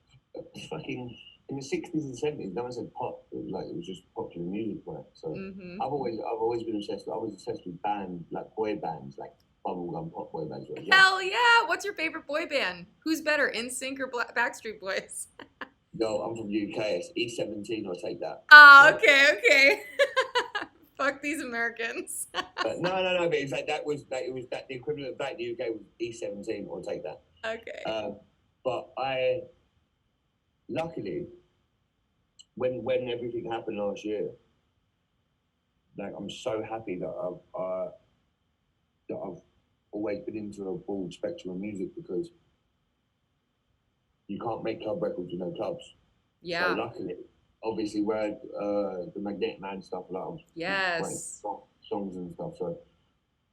fucking in the 60s and 70s. No one said pop. It was just popular music, right? So I've always been obsessed. I was obsessed with bands, like boy bands, like bubblegum pop boy bands. Right? Hell yeah! What's your favorite boy band? Who's better, NSYNC or Backstreet Boys? No, I'm from UK. It's E17. I'll take that. Ah, okay. Fuck these Americans. But no. But it's like that was like it was that the equivalent of that in the UK was E17. I'll take that. Okay. But I, luckily, when everything happened last year, like I'm so happy that I've always been into a broad spectrum of music because you can't make club records with no clubs. Yeah. So luckily, obviously, where the Magnetic Man stuff, like I was writing songs and stuff. So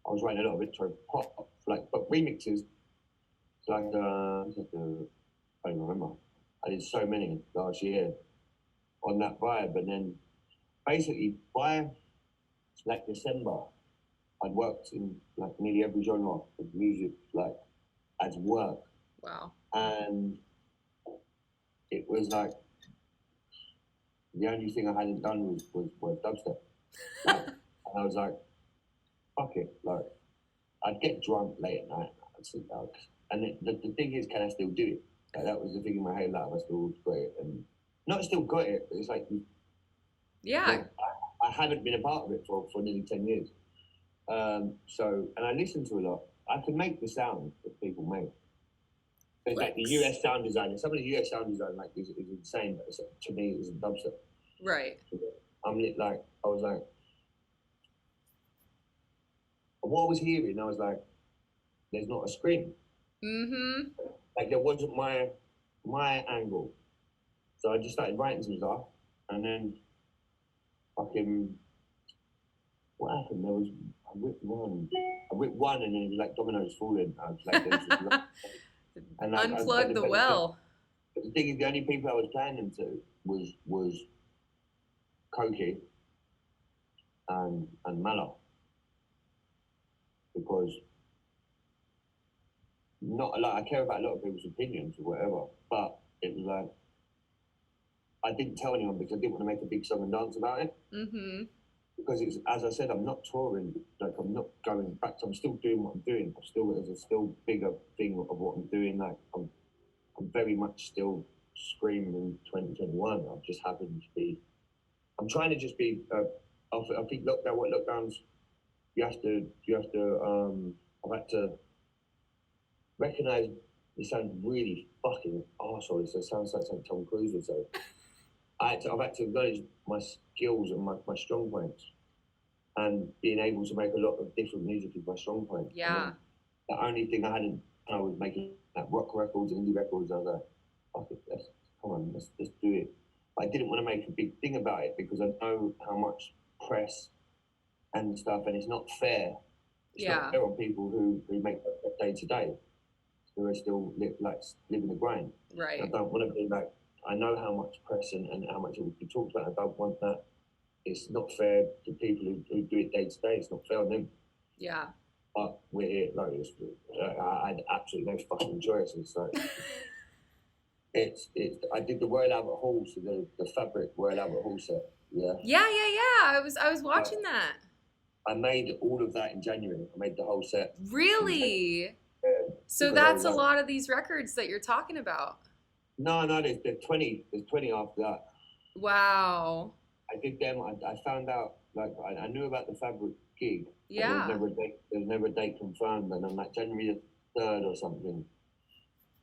I was writing a lot of it for pop, but remixes. Like I don't even remember. I did so many last year on that vibe, and then basically by like December, I'd worked in like nearly every genre of music, like as work. Wow. And it was like the only thing I hadn't done was dubstep. Like, and I was like, fuck it. Like, I'd get drunk late at night. I'd sit down. And the thing is, can I still do it? Like, that was the thing in my head. Like, I still got it, and not still got it. But it's like, yeah. Like, I hadn't been a part of it for nearly 10 years. So, and I listened to a lot. I could make the sound that people make. It's like the US sound design. Some of the US sound design like is insane, but to me, it's a dubstep. Right. I was like, what I was hearing, I was like, there's not a scream. Mm-hmm. Like there wasn't my angle. So I just started writing some stuff, and then fucking what happened? There was I ripped one, and then it was like dominoes falling. I was like, and unplug the well. But the thing is, the only people I was playing them to was Koki and Mallow, because not a lot. I care about a lot of people's opinions or whatever, but it was like I didn't tell anyone because I didn't want to make a big song and dance about it. Mm-hmm. Because it's, as I said, I'm not touring. Like I'm not going back. I'm still doing what I'm doing. There's a still bigger thing of what I'm doing. Like I'm very much still screaming in 2021. I've just happened to be. I'm trying to just be. I think lockdowns. You have to. I've had to recognize. It sounds really fucking arsehole. It sounds like something Tom Cruise would say. I've had to acknowledge my skills and my strong points, and being able to make a lot of different music is my strong point. Yeah. The only thing I was making like rock records and indie records. I was like, fuck it, let's do it. But I didn't want to make a big thing about it because I know how much press and stuff, and it's not fair. It's not fair on people who make that day to day, who are still living the grind. Right. I don't want to be like. I know how much press and how much it would be talked about. I don't want that. It's not fair to people who do it day to day. It's not fair on them. Yeah. But we're here. Like, I had absolutely no fucking choice. It's like, I did the Royal Albert Hall, so the Fabric Royal Albert Hall set. Yeah. Yeah. I was watching that. I made all of that in January. I made the whole set. Really? So that's a lot of these records that you're talking about. No, there's 20 after that. Wow. I did them. I found out, like, I knew about the Fabric gig. Yeah. There was never a date confirmed, and on like January the 3rd or something,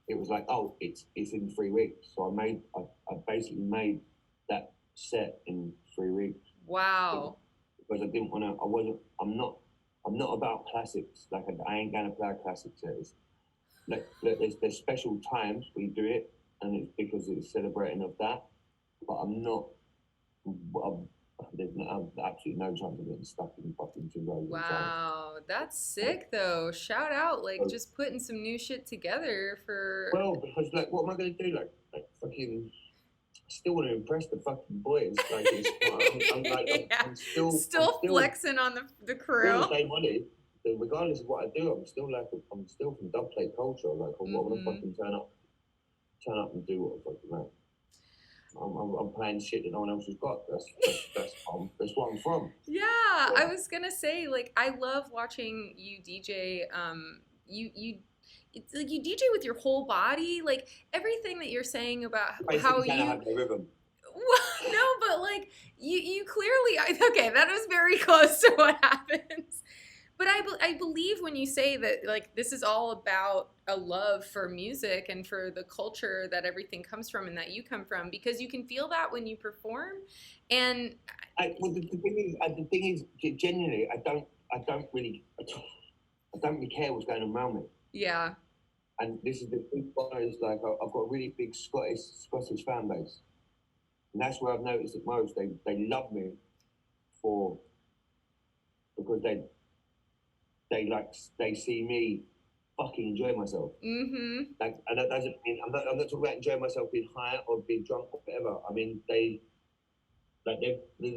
it was like, oh, it's in 3 weeks. So I basically made that set in 3 weeks. Wow. Because I didn't want to. I'm not about classics. Like I ain't gonna play a classic set. Like there's special times we do it. And it's because it's celebrating of that, but I'm not. There's absolutely no chance of getting stuck in fucking 2 days. Wow, that's sick though. Shout out, like just putting some new shit together for. Well, because like, what am I gonna do? Like fucking. I still want to impress the fucking boys. Like, I'm still flexing on the crew. They wanted. regardless of what I do, I'm still from dubplate culture. Like, I want to fucking turn up and do what I fucking like. I'm playing shit that no one else has got. That's what I'm from. Yeah, I was gonna say, like, I love watching you DJ. It's like you DJ with your whole body, like everything that you're saying about how you. Have the rhythm. Well, no, but like you clearly. Okay, that was very close to what happens. But I believe when you say that, like, this is all about a love for music and for the culture that everything comes from and that you come from, because you can feel that when you perform. And the thing is, genuinely, I don't really care what's going on around me. Yeah. And this is the big one is, like, I've got a really big Scottish fan base, and that's where I've noticed it most. They love me because they see me fucking enjoy myself. Mm-hmm. Like, and that doesn't mean I'm not talking about enjoying myself being high or being drunk or whatever. I mean, the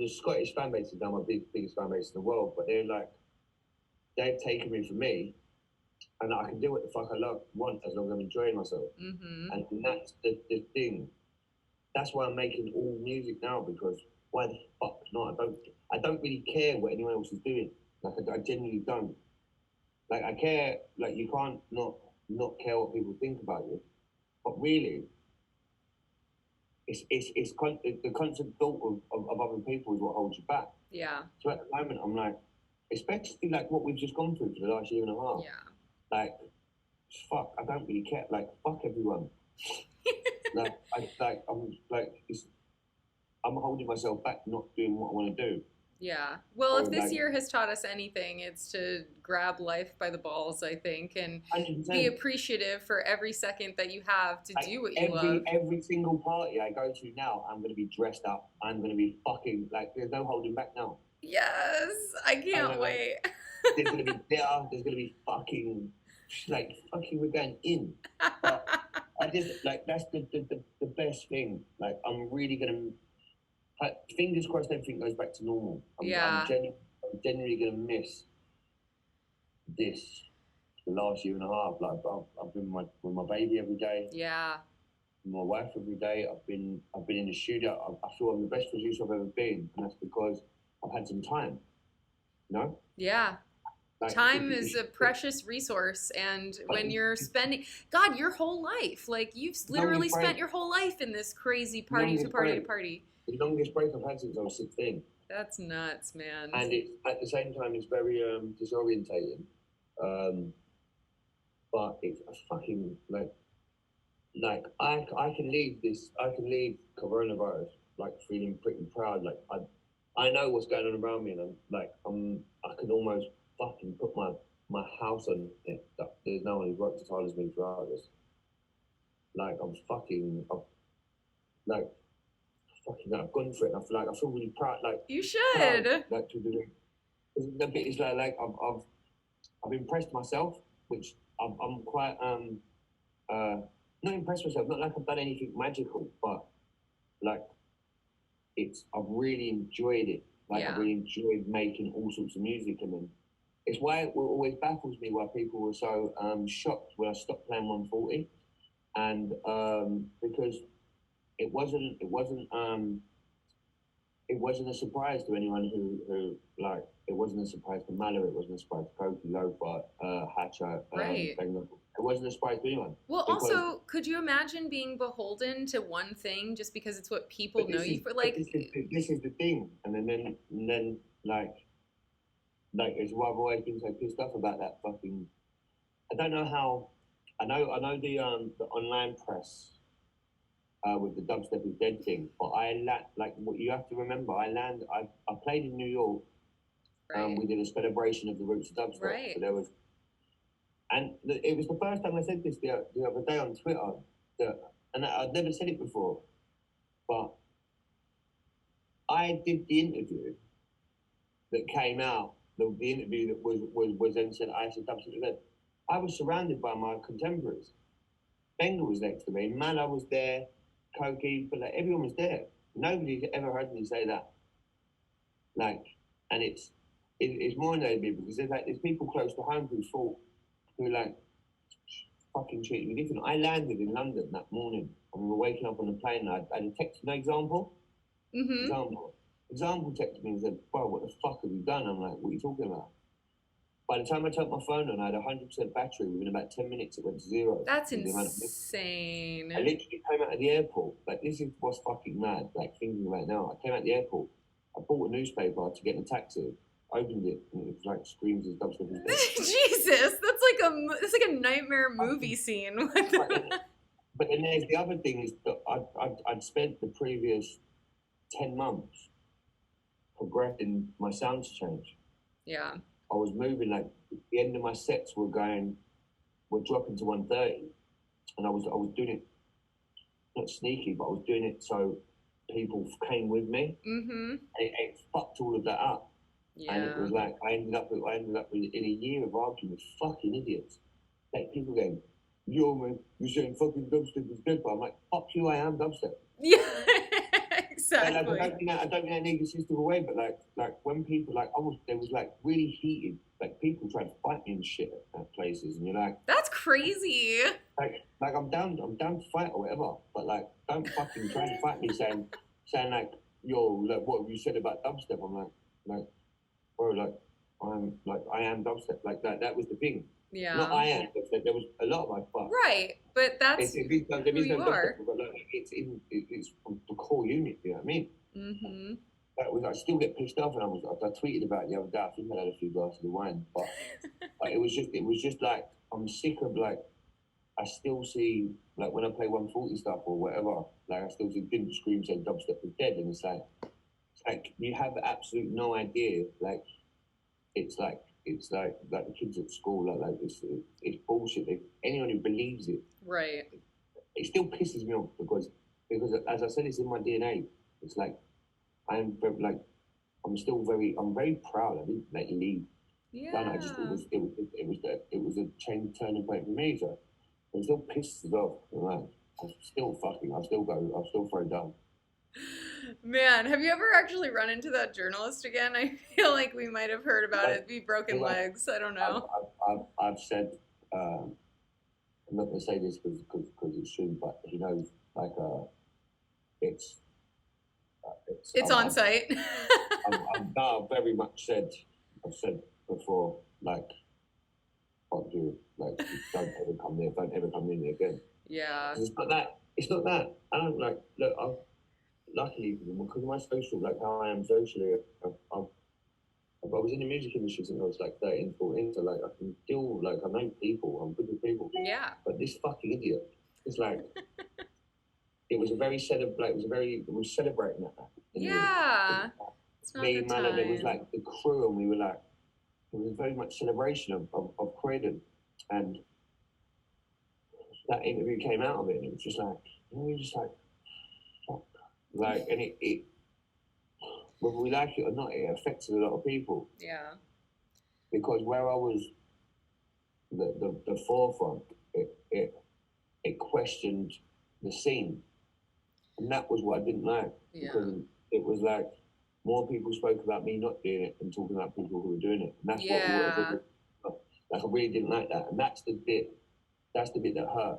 Scottish fan base is now my biggest fan base in the world, but they've taken me from me, and I can do what the fuck I want as long as I'm enjoying myself. Mm-hmm. And that's the thing. That's why I'm making all music now, because why the fuck not? I don't really care what anyone else is doing. Like, I genuinely don't. Like, I care, like, you can't not care what people think about you. But really, the constant thought of other people is what holds you back. Yeah. So at the moment, I'm like, especially like what we've just gone through for the last year and a half. Yeah. Like, fuck, I don't really care. Like, fuck everyone. I'm holding myself back, not doing what I want to do. Yeah. Well, if this year has taught us anything, it's to grab life by the balls, I think, and 100%. be appreciative for every second that you have to do what you love. Every single party I go to now, I'm going to be dressed up. I'm going to be fucking, like, there's no holding back now. Yes, I can't wait. There's going to be glitter, there's going to be fucking, like, fucking, we're going in. But I just, like, that's the best thing. Like, I'm really going to, fingers crossed everything goes back to normal. I'm genuinely going to miss this the last year and a half. Like, I've been with my baby every day. Yeah. With my wife every day. I've been in the studio. I feel I'm the best producer I've ever been, and that's because I've had some time. You know? Yeah. Like, time is a precious resource, and when you're spending, God, your whole life, like, you've literally spent your whole life in this crazy party to party. The longest break I've had since I was 16. That's nuts, man. And at the same time, it's very disorientating. But it's a fucking, like I can leave coronavirus, like, feeling pretty proud. Like, I know what's going on around me, and I can almost fucking put my house on it. There's no one who's worked as hard as me throughout this. Like, I've gone for it, and I feel really proud. Like, you should. Like, to do it. The bit is like I've impressed myself, which I'm quite not impressed myself. Not like I've done anything magical, but like I've really enjoyed it. Like, yeah. I've really enjoyed making all sorts of music, and then it's why it always baffles me why people were so shocked when I stopped playing 140, and because it wasn't a surprise to anyone who like, it wasn't a surprise to Mallow, it wasn't a surprise to Koki, Lofa, Hatcher, right. Benga. It wasn't a surprise to anyone. Well, also, could you imagine being beholden to one thing just because it's what people know you for? Like, this is the thing, and then like it's why I've always been so pissed off about that fucking. I don't know how. I know the online press. With the Dubstep is dead thing, but what you have to remember, I played in New York. right. We did a celebration of the roots of Dubstep. Right. So there was, and it was the first time I said this the other day on Twitter, and I'd never said it before, but I did the interview that came out, the interview that was then said, I said Dubstep event. I was surrounded by my contemporaries. Benga was next to me, Mallow was there, Koki, but like, everyone was there. Nobody's ever heard me say that. Like, and it's it's more annoying me because there's people close to home who like fucking treat me different. I landed in London that morning and we were waking up on the plane. And I had a text, no example. Example texted me and said, "Bro, what the fuck have you done?" I'm like, "What are you talking about?" By the time I turned my phone on, I had 100% battery. Within about 10 minutes, it went to 0. That's insane. I literally came out of the airport. Like, this is what's fucking mad. Like, thinking about it now. I came out of the airport. I bought a newspaper to get in a taxi. Opened it, and it was like Skream's as Dubstep is dead. Jesus, that's like a nightmare movie scene. But then there's the other thing is that I'd spent the previous 10 months progressing my sound to change. Yeah. I was moving, like, the end of my sets were dropping to 130, and I was doing it, not sneaky, but I was doing it so people came with me. It fucked all of that up. Yeah. And it was like, I ended up with in a year of arguing with fucking idiots. Like, people going, "Yo, man, you're saying fucking Dubstep is dead," but I'm like, "Fuck you, I am Dubstep." Yeah, exactly. Like, I don't mean that in an egotistical way, but like when people there was like really heated, like people trying to fight me and shit at places, and you're like, that's crazy. Like I'm down to fight or whatever, but like don't fucking try to fight me saying like, "Yo, like what have you said about Dubstep?" I'm like, bro, I am Dubstep. Like that was the thing. Yeah. Not I am Dubstep. There was a lot of my fuck. Right, but that's who you are. Dubstep, but like, it's the core unit. You know what I mean? I still get pissed off, and I tweeted about it the other day. I think I had a few glasses of wine, but like, it was just like I'm sick of like. I still see, like, when I play 140 stuff or whatever, like, I still see didn't Skream say Dubstep is dead, and it's like you have absolute no idea. Like, it's like the kids at school, like it's bullshit. Anyone who believes it, right? It still pisses me off because as I said, it's in my DNA. It's like I'm very proud. I didn't let it leave. Yeah. I just it was a turning point for me. So it still pisses off. Right? I'm still I'll still throw down. Man, have you ever actually run into that journalist again? I feel like we might have heard about it be broken legs. I don't know. I've said, I'm not going to say this because it's true, but he knows, like, it's on site. I've very much said, I've said before, like, fuck you, like, don't ever come there, don't ever come in there again. Yeah. It's not that. I don't, like, look, luckily, because of my social, like how I am socially, I was in the music industry since I was like 13, 14, so like I can deal, like I know people, I'm good with people. Yeah. But this fucking idiot, it's like, it was celebrating that. Yeah. It's not me, the Malin, it was time. like the crew, and we were like, it was very much celebration of Croydon, and that interview came out of it, and it was just like, fuck. Like, and it whether we like it or not, it affected a lot of people. Yeah. Because where I was the forefront, it questioned the scene. And that was what I didn't like. Yeah. Because it was like more people spoke about me not doing it than talking about people who were doing it. And that's what like I really didn't like that. And that's the bit that hurt.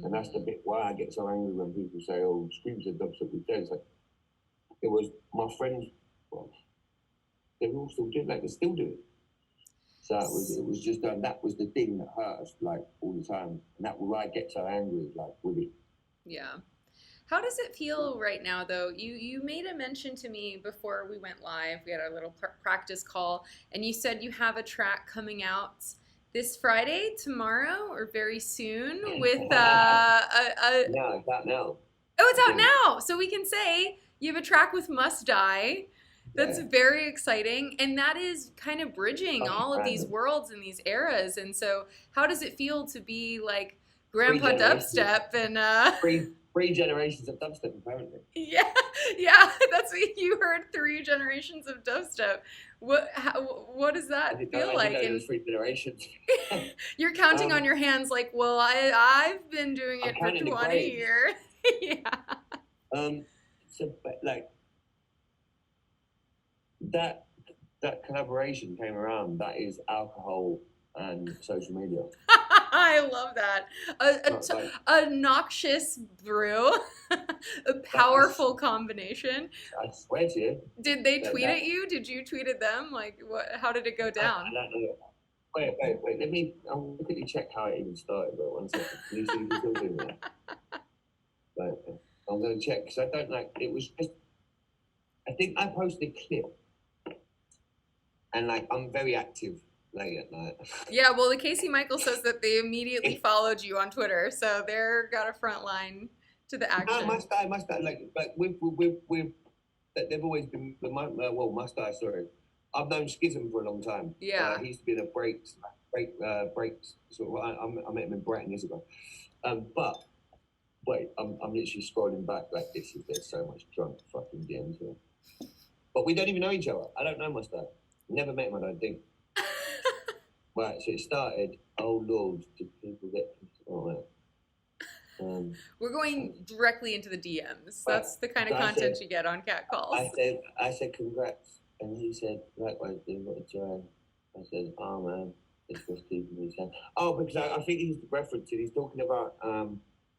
And that's the bit why I get so angry when people say, "Oh, Skream said Dubstep was dead." It's like, it was my friends, well, they were all still doing, like, they still do it. So it was just that was the thing that hurt us, like, all the time. And that was why I get so angry, like, with it. Yeah. How does it feel right now, though? You made a mention to me before we went live. We had our little practice call, and you said you have a track coming out this Friday, tomorrow, or very soon with Yeah, it's out now. Oh, it's out now! So we can say you have a track with Must Die. That's very exciting. And that is kind of bridging all of these worlds and these eras. And so how does it feel to be like Grandpa Dubstep and Three generations of dubstep, apparently. Yeah, that's what you heard. 3 generations of dubstep. What does that feel like? It was 3 generations. You're counting on your hands, like, well, I've been doing it for 20 years. Yeah. So, but, like, that that collaboration came around, that is alcohol and social media. I love that. A noxious brew, a powerful combination. I swear to you. Did they tweet at you? Did you tweet at them? Like, what? How did it go down? I don't know. Wait. I'll quickly check how it even started. But 1 second. Can you see if you're still doing that? Right. I'm going to check because I don't like. It was just. I think I posted a clip, and like I'm very active late at night. Yeah, well, the Casey Michael says that they immediately followed you on Twitter, so they're got a front line to the action. No, must I like with they've always been must I sorry. I've known Schism for a long time. Yeah. He used to be in a breaks sort of. I met him in Brighton years ago. But wait, I'm literally scrolling back like this. There's so much drunk fucking DMs here. But we don't even know each other. I don't know Mustard. Never met him, I don't think. Right, so it started. Oh Lord, did people get? Oh, right. We're going directly into the DMs. That's the kind of content you get on Cat Calls. I said congrats, and he said likewise, dude, what a joy. I said, oh man, it's just keeping me saying. Oh, because I think he's referencing. He's talking about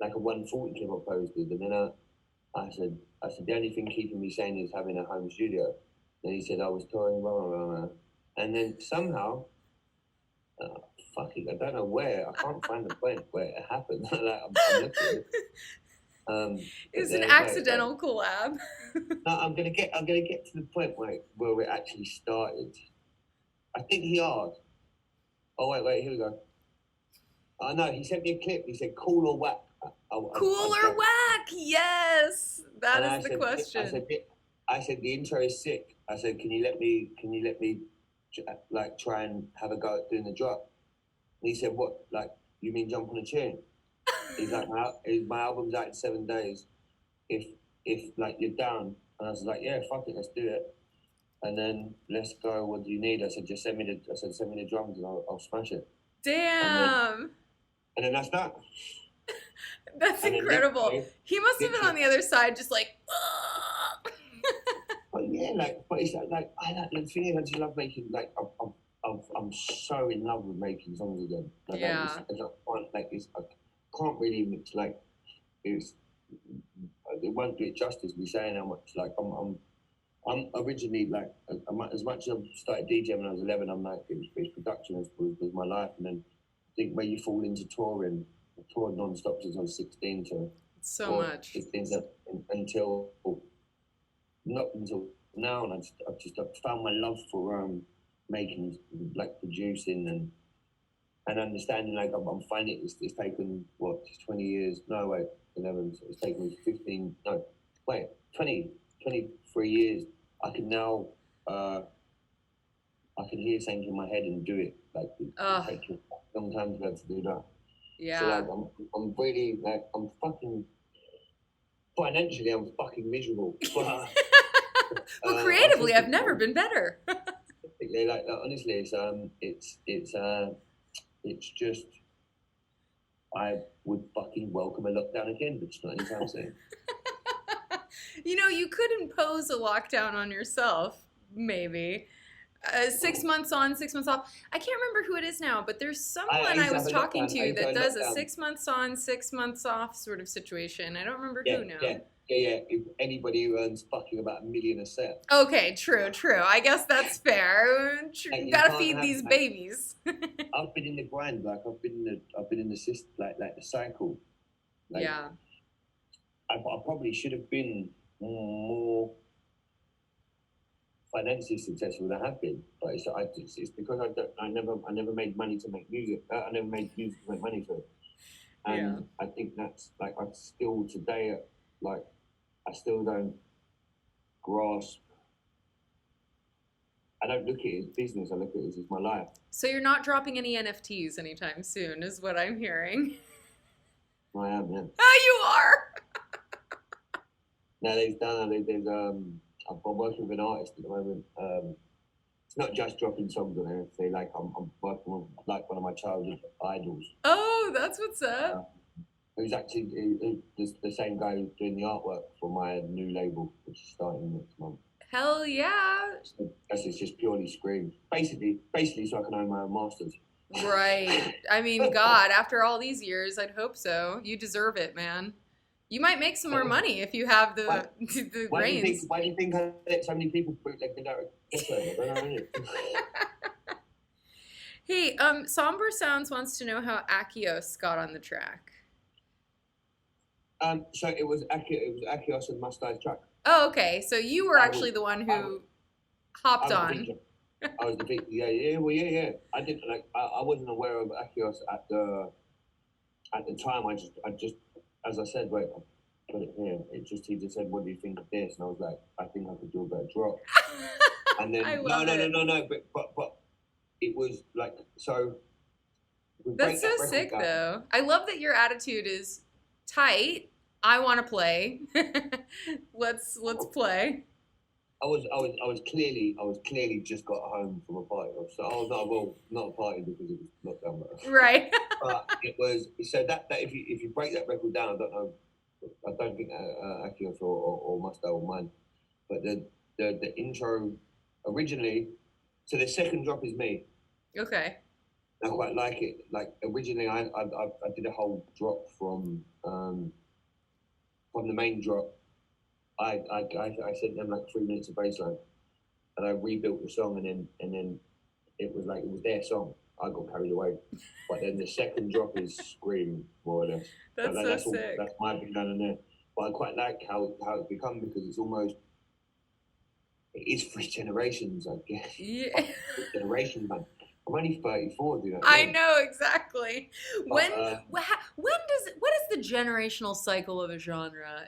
like a 140 clip I posted, and then I said the only thing keeping me sane is having a home studio. And he said I was touring, blah, blah, blah, blah. And then somehow, I don't know where. I can't find the point where it happened. Like, I'm looking. It was an accidental collab. No, I'm gonna get to the point where it actually started. I think he asked. Oh wait, here we go. Oh no, he sent me a clip. He said, "Cool or whack?" Cool or whack? Yes, that is the question. I said the intro is sick. I said, can you let me like try and have a go at doing the drop? And he said, what? Like, you mean jump on a tune? He's like, my album's out in 7 days. If like you're down, and I was like, yeah, fuck it, let's do it. And then let's go. What do you need? I said, send me the drums and I'll smash it. Damn. And then that's that. That's incredible. He must have been on the other side, just like. But yeah, but it's like I like the thing is I just love making I'm so in love with making songs again. Like, yeah. I can't really like it won't do it justice me saying how much like I'm originally like as much as I started DJing when I was 11. I'm like it's production was my life, and then I think where you fall into touring. I toured non-stop since I was 16 to so much 16 until not until now, and I've just found my love for making, like producing and understanding. Like I'm finding it's taken 20 years? No, wait, 11. So it's taken me 23 years. I can now I can hear things in my head and do it. Like it takes a long time to be able to do that. Yeah. So like I'm really like I'm fucking financially I'm fucking miserable. But, well, creatively, I've never been better. like honestly, it's just I would fucking welcome a lockdown again, but it's not anytime soon. You could impose a lockdown on yourself, maybe. 6 months on, 6 months off. I can't remember who it is now, but there's someone I was talking to that does a 6 months on, 6 months off sort of situation. I don't remember who now. Yeah. If anybody who earns fucking about $1 million a set. Okay, true. I guess that's fair. You gotta feed these babies. I've been in the grind, like I've been in the system, like the cycle. Like, yeah. I probably should have been more financially successful than I have been, but it's because I never made money to make music. I never made music to make money for it, and I think that's like I still today like I still don't grasp. I don't look at it as business. I look at it as my life. So you're not dropping any NFTs anytime soon, is what I'm hearing. I am, yeah. Oh, you are. No, I'm working with an artist at the moment. It's not just dropping songs on everything. Like I'm working with like one of my childhood idols. Oh, that's what's up. Who's actually the same guy who's doing the artwork for my new label, which is starting next month. Hell yeah. That's just purely Skream. Basically, so I can own my own masters. Right. I mean, God, after all these years, I'd hope so. You deserve it, man. You might make some more money if you have the the reins. Why do you think I let so many people bootleg the direct? I don't know. Hey, Somber Sounds wants to know how Akios got on the track. So it was Akios and Mustai's track. Oh, okay. So you were actually the one who hopped on. I was the feature. Yeah. I didn't I wasn't aware of Akios at the time. I just as I said, wait, I'll put it here. He just said, "What do you think of this?" And I was like, "I think I could do a better drop." And then no, but it was like so. That's so sick, though. I love that your attitude is tight. I want to play. Let's play. I was clearly just got home from a party. So not a party because it was not done. Right. But it was so that if you break that record down, I don't think Akios or Mustai will mind. But the intro originally, so the second drop is me. Okay. I quite like it. Like originally, I did a whole drop from the main drop. I sent them like 3 minutes of bassline, and I rebuilt the song, and then it was their song. I got carried away, but then the second drop is Skream, more or less. That's so sick. That's my big down in there. But I quite like how it's become because it is 3 generations, I guess. Yeah. 3 generations, man. I'm only 34, dude. I know exactly. What is the generational cycle of a genre?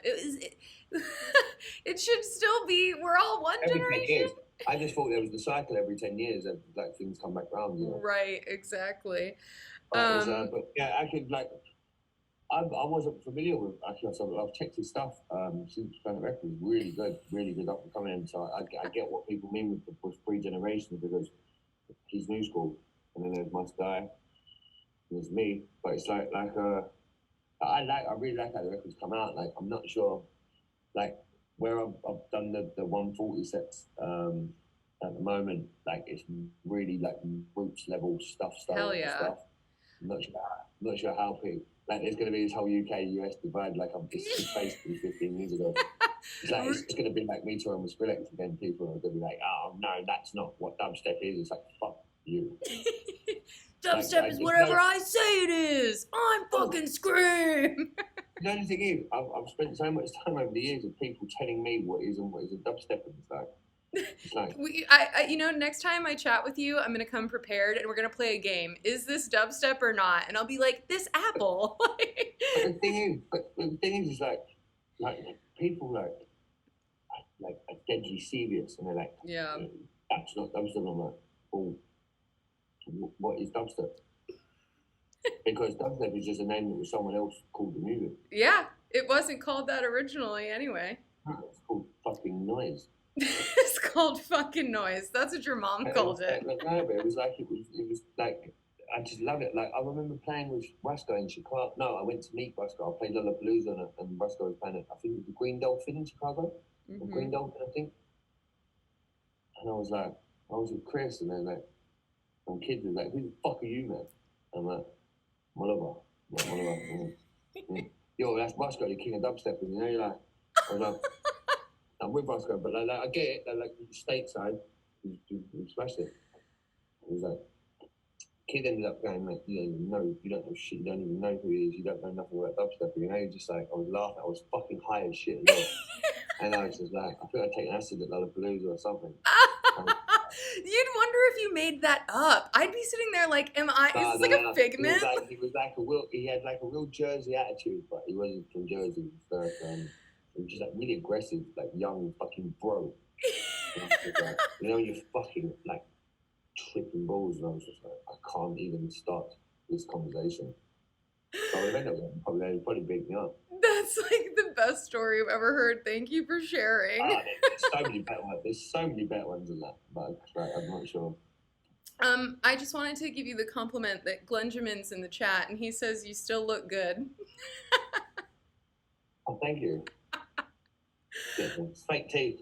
It should still be. We're all one every generation. 10 years. I just thought there was the cycle every 10 years that like things come back round. You know? Right. Exactly. But yeah, actually, like I wasn't familiar with Akios. I've checked his stuff. Since Planet Records, really good up and coming. And so I get what people mean with the 3 generations because he's new school, and then there's Mustai, there's me. But it's I really like how the records come out. Like I'm not sure, like where I've done the 140 sets at the moment. Like it's really like roots level stuff. Hell yeah. Stuff. I'm not sure how big. Like there's gonna be this whole UK-US divide. Like it's basically 15 years ago. It's going to be like me touring with Skrillex again. People are going to be like, "Oh no, that's not what dubstep is." It's like, "Fuck you." Dubstep is whatever I say it is. I'm fucking Skream. The only thing is, I've spent so much time over the years of people telling me what is and what isn't dubstep, and it's like. Next time I chat with you, I'm gonna come prepared, and we're gonna play a game. Is this dubstep or not? And I'll be like, "This apple." But the thing is, like people are deadly serious, and they're like, yeah, that's not dubstep. I'm like, oh, what is dubstep? Because dubstep is just a name that was someone else called the music. Yeah, it wasn't called that originally, anyway. It's called fucking noise. It's called fucking noise. That's what your mom called it. No, but it was like I just love it. Like I remember playing with Rusko in Chicago. No, I went to meet Rusko. I played Lollapalooza and Rusko was playing I think it was the Green Dolphin in Chicago. The Green Dolphin, I think. And I was with Chris, and then like some kids were like, "Who the fuck are you, man?" I'm like, Oliver. Yo, that's Rusko, the king of dubstep, and you're like, I was like, I'm with Rusko, but like I get it. Like stateside, you smashed it. It was like. Kid ended up going, like, you don't know shit, you don't even know who he is, you don't know nothing about dubstep, you're just like, I was laughing, I was fucking high as shit as well. And I was just like, I think I'd taken acid at Lollapalooza or something. You'd wonder if you made that up. I'd be sitting there like, is this like a figment? He had like a real Jersey attitude, but he wasn't from Jersey. So, he was just like really aggressive, like young fucking bro. Like, you're fucking like, tripping balls, and I was just like, I can't even start this conversation. So I ended up probably beat me up. That's like the best story I've ever heard. Thank you for sharing. There's so many better ones. There's so many better ones than that, but I'm not sure. I just wanted to give you the compliment that Glenjamin's in the chat, and he says you still look good. Oh, thank you. It's fake teeth.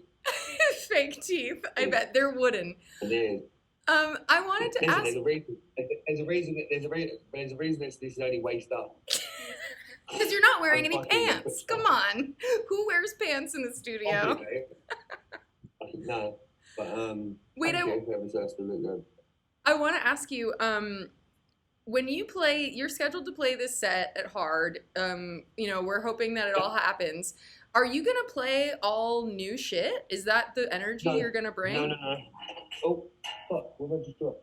fake teeth. I bet they're wooden. It is. I wanted to ask. There's a reason. This is only waist up. Because you're not wearing any fucking pants. Come on. Who wears pants in the studio? No, but Wait, I want to ask you. When you play, you're scheduled to play this set at Hard. You know, we're hoping that it all happens. Are you gonna play all new shit? Is that the energy you're gonna bring? No. Oh, fuck! What did I just drop?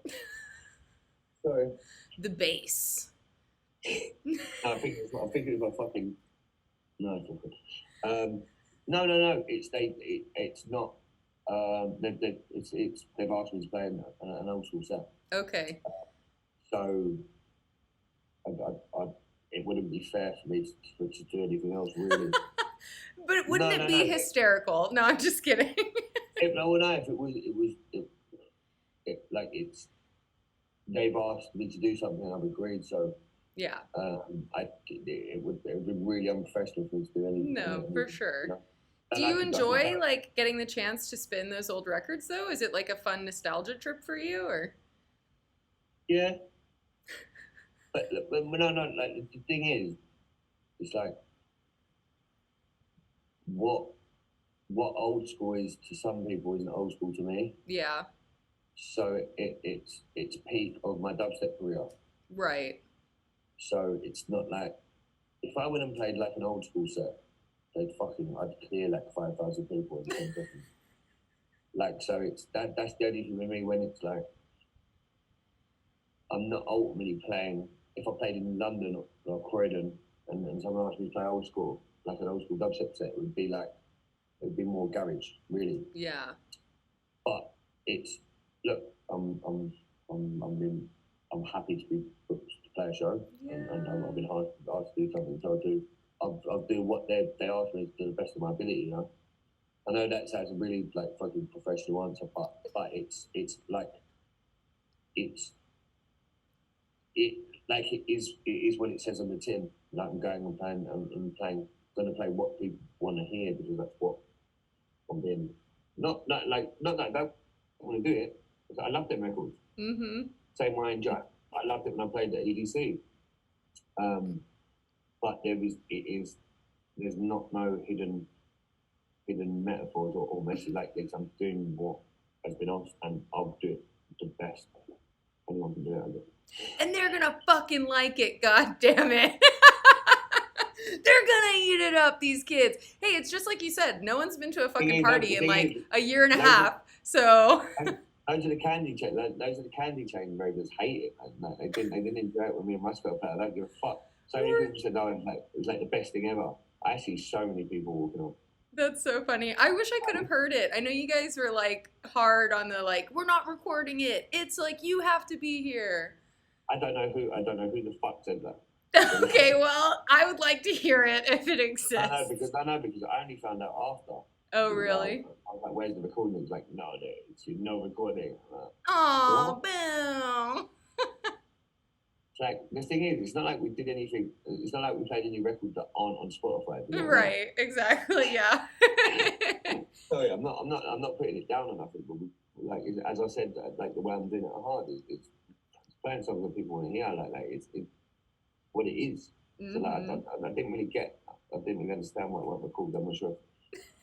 Sorry. The bass. I think it's my fucking. No, it's not. No. It's not. They've asked me to play an old school set. Okay. So, it wouldn't be fair for me to do anything else, really. But wouldn't it be hysterical? No, I'm just kidding. If they've asked me to do something, I've agreed. So yeah. It would be really unprofessional for me to do anything. No, for sure. No. Do you enjoy like getting the chance to spin those old records though? Is it like a fun nostalgia trip for you, or? Yeah. But no. Like the thing is, it's like what old school is to some people isn't old school to me. Yeah. So it's peak of my dubstep career. Right. So it's not like if I went and played like an old school set, I'd clear like 5,000 people in 10 seconds. Like, so it's that's the only thing with me when it's like I'm not ultimately playing. If I played in London or Croydon and someone asked me to play old school, like an old school dubstep set, it would be more garage, really. Yeah. But it's look, I'm happy to be booked to play a show, and I've been asked to do something, so I'll do what they ask me to the best of my ability. You know, I know that sounds a really like fucking professional answer, but it is what it says on the tin. Like I'm going and playing, going to play what people want to hear because that's what I'm being. Not that I don't want to do it. I love them records. Mm-hmm. Same way I loved it when I played at EDC. But there's not no hidden metaphors or message like this. I'm doing what has been asked, and I'll do it the best anyone can do it. And they're gonna fucking like it, god damn it. They're gonna eat it up, these kids. Hey, it's just like you said, no one's been to a fucking party in like a year and a half, so. Those are the candy chain raiders hate it. Man. They didn't enjoy it when me and Rusko played. I don't give a fuck. So many people said, "No, it was like the best thing ever." I see so many people walking on. That's so funny. I wish I could have heard it. I know you guys were like hard on the like, we're not recording it. It's like you have to be here. I don't know who the fuck said that. Okay, well, I would like to hear it if it exists. I know because I only found out after. Oh, really? I was like, "Where's the recording?" It's like, "No, it's no recording." Oh, boo. It's like the thing is, it's not like we did anything. It's not like we played any records that aren't on Spotify. You know? Right? Exactly. Yeah. Sorry, I'm not putting it down or nothing. But like as I said, like the way I'm doing it at Hard it's playing something that people want to hear. Like it's what it is. So like I didn't really understand what we're called. I'm not sure.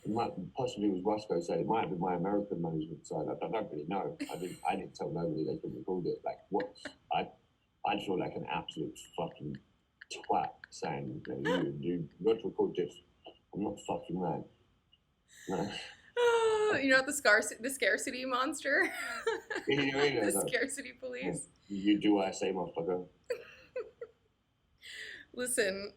It might possibly was Rusko said it might have been my American management side. I don't really know. I didn't tell nobody they couldn't record it. Like what I feel like an absolute fucking twat saying that you got to record this. I'm not fucking mad. No. You're not the scarcity monster. The scarcity police. You do what I say, motherfucker. Listen,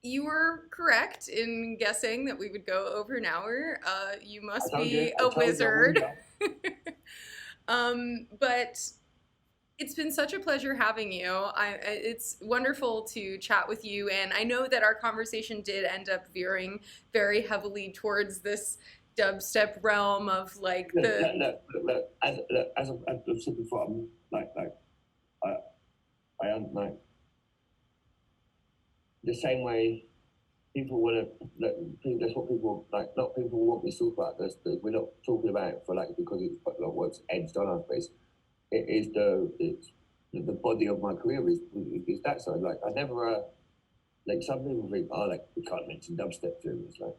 you were correct in guessing that we would go over an hour. You must be a wizard. But it's been such a pleasure having you. It's wonderful to chat with you, and I know that our conversation did end up veering very heavily towards this dubstep realm of like Look. As I've said before, I'm I am like the same way people want to. That's what people like. Not people want me to talk about. We're not talking about it for like because it's like what's edged on our face. It's the body of my career is that side. Like I never like some people think, oh, like we can't mention dubstep too. It's like,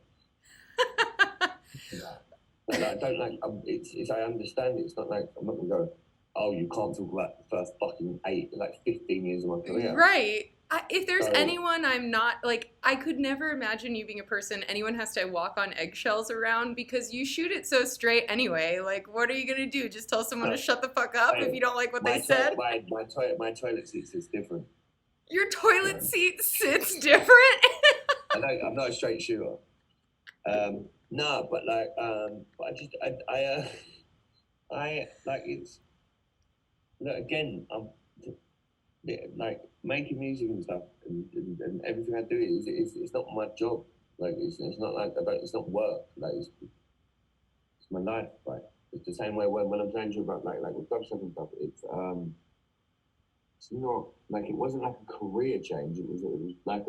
like I don't like. It's I understand it. It's not like I'm not gonna go. Oh, you can't talk about the first fucking 15 years of my career. Right. If there's anyone I'm not, like, I could never imagine you being a person anyone has to walk on eggshells around because you shoot it so straight anyway. Like, what are you going to do? Just tell someone to shut the fuck up if you don't like what they said? My toilet seat is different. Your toilet seat sits different? I'm not a straight shooter. No, but like, but I like it's, look, again, I'm like making music and stuff and everything I do it's not my job. Like it's not like it's not work. Like it's my life. Like it's the same way when I'm saying to you about like with dubstep and stuff. It's not like it wasn't like a career change. It was like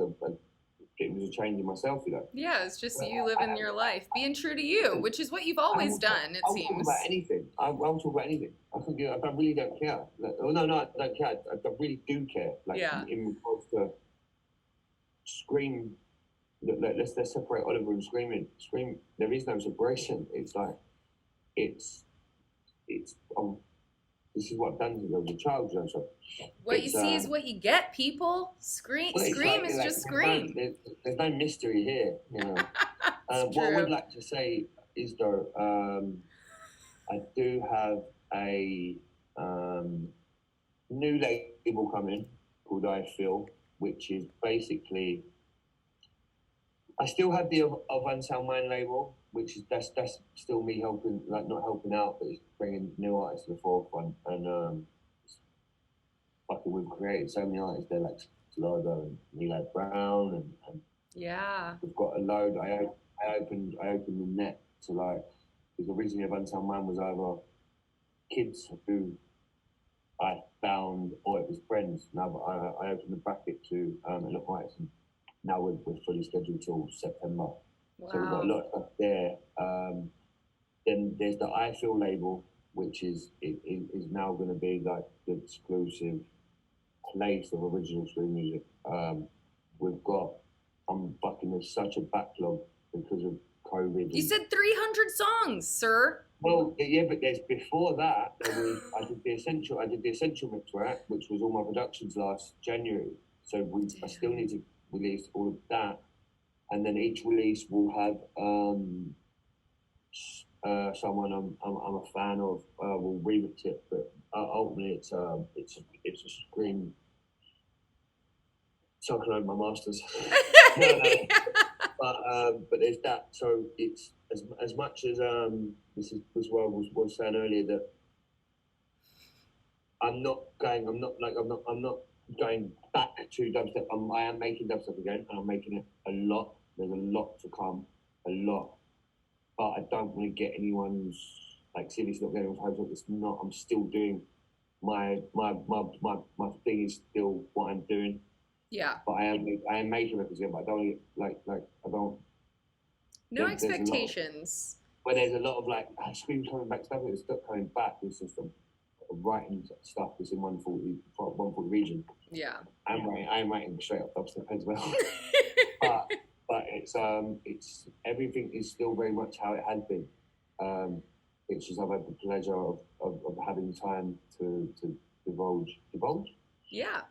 it was a change in myself, you know. Yeah, it's just you living your life, being true to you, which is what you've always done. It seems. I'll talk about anything. I'll talk about anything. I really don't care. Like, I don't care. I really do care. Like in regards to Skream. Let's separate Oliver and Skream. Skream. There is no separation. It's like it's. This is what I've done since I was a child. You know, so what you see is what you get, people. Skream is just Skream. There's no mystery here, you know. What I would like to say is though, I do have a new label coming called I Feel, which is basically I still have the of Unsound Mind label, which is that's still me helping, like not helping out, but it's bringing new artists to the forefront. And fucking we've created so many artists there, like Logo and Eli Brown, and we've got a load. I opened the net to like because originally of Unsound Mind was either kids who I found or it was friends. Now I opened the bracket to a lot of artists. Now we're fully scheduled till September. Wow. So we've got a lot of stuff there. Then there's the I Feel label, which is now going to be like the exclusive place of original Skream music. There's such a backlog because of COVID. You said 300 songs, sir. Well, yeah, but there's before that. I did the essential mix, right, which was all my productions last January. So I still need to release all of that, and then each release will have someone I'm a fan of will remix it, but ultimately it's a Skream. So I can own my masters. But there's that. So it's as much as this is what I was saying earlier, that I'm not going back to dubstep. I am making dubstep again, and I'm making it a lot. There's a lot to come, a lot. But I don't want to get anyone's like seriously not getting anyone's hopes up. It's not. I'm still doing my thing is still what I'm doing. Yeah. But I am making records again. But I don't I don't. No expectations. But there's a lot of like Skream coming back stuff. It's not coming back. It's just writing stuff that's in 140 region. Yeah. I'm writing straight up dubstep as well. but it's everything is still very much how it has been. It's just I've had the pleasure of having time to divulge. Yeah.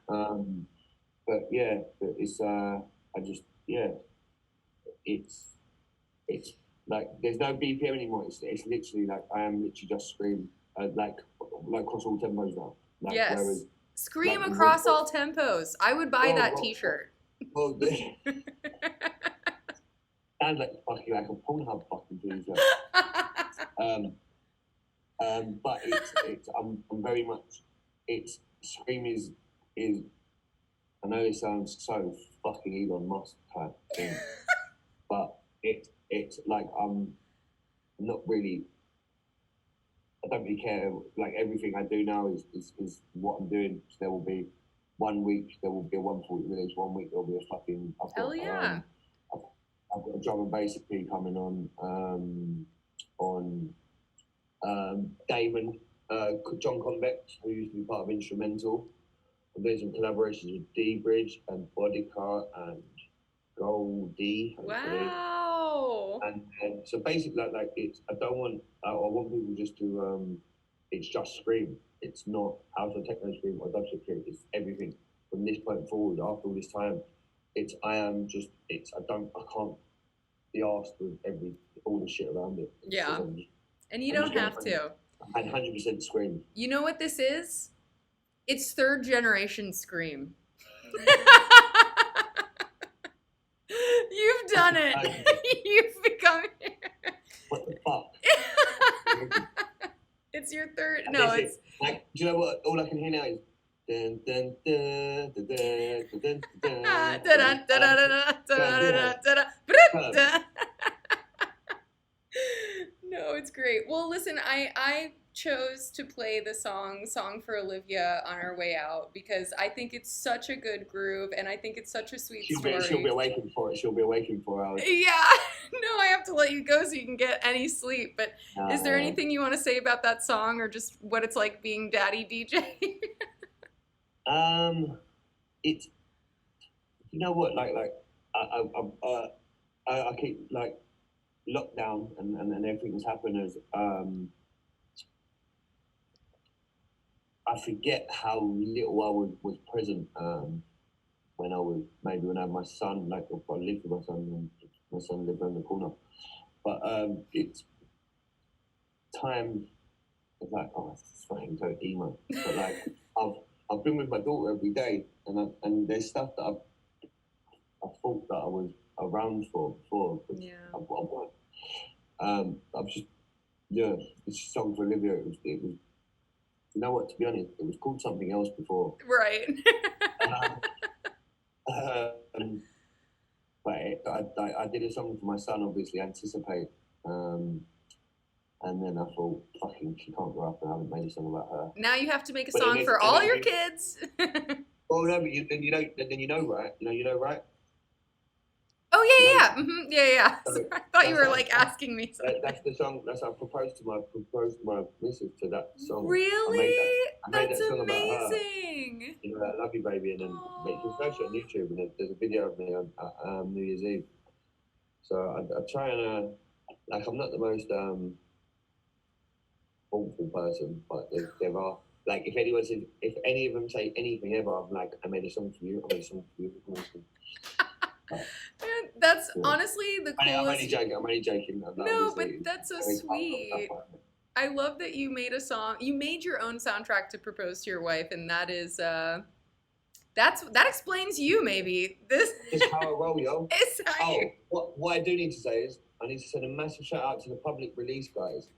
But yeah, it's it's like there's no BPM anymore. It's literally like I am literally just Skream like across all tempos now. Like, yes. Whereas, Skream across all tempos. I would buy that T-shirt. Well, sounds like fucking like a Pornhub fucking T-shirt. But it's I'm very much Skream is. I know it sounds so fucking Elon Musk type thing, but it's like I'm not really. I don't really care. Like everything I do now is what I'm doing. So there will be 1 week there will be a 140 release. 1 week there will be a fucking. Hell yeah. I've I've got a drum and bass EP coming on Damon, John Convex, who used to be part of Instrumental. I'm doing some collaborations with D-Bridge and Bodycar and Goldie. Wow. And so basically, like it's, I want people just to, it's just Skream. It's not house or techno Skream or dubstep Skream. It's everything from this point forward. After all this time, I can't be asked with all the shit around it. Yeah. And you don't have to. And 100% Skream. You know what this is? It's third generation Skream. You've done it. You've become. What the fuck? It's your third. No, it's. Like, do you know what? All I can hear now is. Dun, dun, dun, dun, dun, dun, dun, dun. No, it's great. Well, listen, I chose to play the song for Olivia on our way out because I think it's such a good groove and I think it's such a sweet story. She'll be awakened for it. She'll be awakened for hours. Yeah. No, I have to let you go so you can get any sleep. But is there anything you want to say about that song or just what it's like being daddy DJ? It's, you know what, like I keep like lockdown and everything that's happened as I forget how little I was present when I had my son, like I lived with my son and my son lived around the corner. But it's time of like, oh, it's fucking so emo. But like I've been with my daughter every day and there's stuff that I thought that I was around for before. Yeah. I've just, yeah, this song for Olivia, it was, you know what, to be honest, it was called something else before. Right. But I did a song for my son, obviously, Anticipate. And then I thought, fucking, she can't grow up and I haven't made a song about her. Now you have to make a song for all your kids. Well, no, but then you know, right? You know, right? Oh, yeah. Mm-hmm. Yeah. So I thought you were like asking me something. That's the song. That's I proposed to my missus to that song. Really? I made that song amazing. You know, I love you, baby, and then you can search it on YouTube, and there's a video of me on New Year's Eve. So I try and like I'm not the most thoughtful person, but there are like if any of them say anything ever, I'm like I made a song for you. I made a song for you. That's honestly the coolest. I'm only joking. No, but that's so sweet. I love that you made a song. You made your own soundtrack to propose to your wife, and that is that explains you. Maybe this is how I roll, yo. It's how you... What I do need to say is I need to send a massive shout out to the public release guys,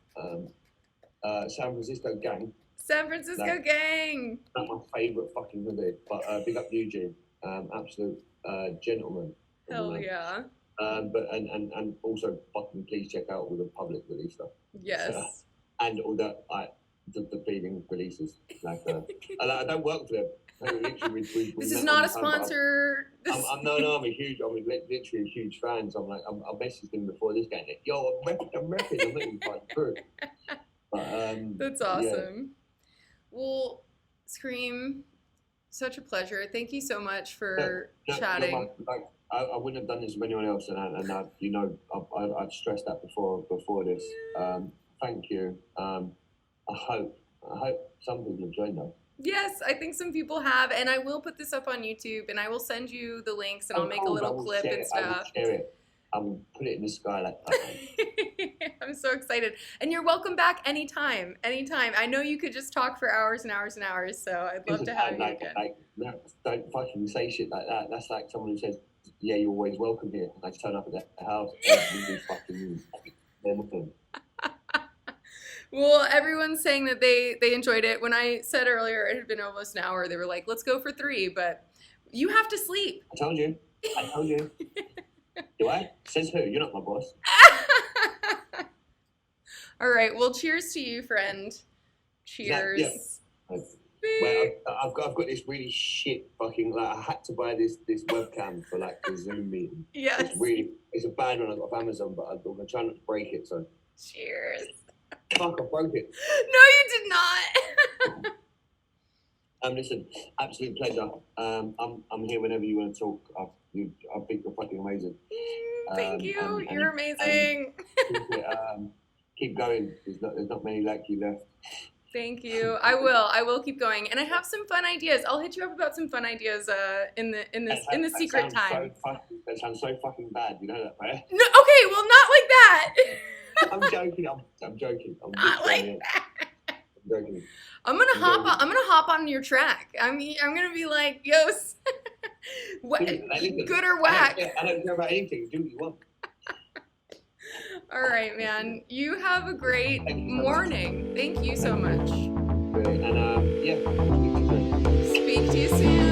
San Francisco gang. San Francisco gang. Not my favorite fucking hoodie, but big up Eugene, absolute gentleman. Hell yeah. But and also fucking please check out all the public release stuff. Yes. And all the feeding releases. Like I don't work for them. This is not a sponsor. I'm literally a huge fan. So I'm like I messaged him before this game. Yo, I'm repping. I'm not even quite through. But that's awesome. Yeah. Well, Skream, such a pleasure. Thank you so much for chatting. I wouldn't have done this with anyone else, and I, you know, I've stressed that before this. Thank you. I hope some people have joined us. Yes, I think some people have, and I will put this up on YouTube, and I will send you the links, and I'll make a little clip and stuff. I will share it. I will put it in the sky like that. I'm so excited. And you're welcome back anytime. I know you could just talk for hours and hours and hours, so I'd love to have you again. Don't fucking say shit like that. That's like someone who says, yeah, you're always welcome here. I turn up at the house and fucking anything. Well, everyone's saying that they enjoyed it. When I said earlier it had been almost an hour, they were like, let's go for 3, but you have to sleep. I told you. Do I? Says who? You're not my boss. All right. Well, cheers to you, friend. Cheers. Yeah. Well, I've got this really shit fucking, like, I had to buy this webcam for like the Zoom meeting. Yes. It's a bad one I got off Amazon, but I'm gonna try not to break it. So. Cheers. Fuck! I broke it. No, you did not. Listen, absolute pleasure. I'm here whenever you want to talk. I think you're fucking amazing. Thank you. You're amazing. Keep going. There's not many like you left. Thank you. I will keep going, and I have some fun ideas. I'll hit you up about some fun ideas in the secret time. That sounds so fucking bad. You know that, right? No, okay, well, not like that. I'm joking. I'm joking. Not like that. I'm joking. I'm gonna hop on your track. I'm gonna be like, yo, good or whack. I don't care about anything. Do what you want. All right, man. You have a great morning. Thank you so much. Great. And yeah, Speak to you soon.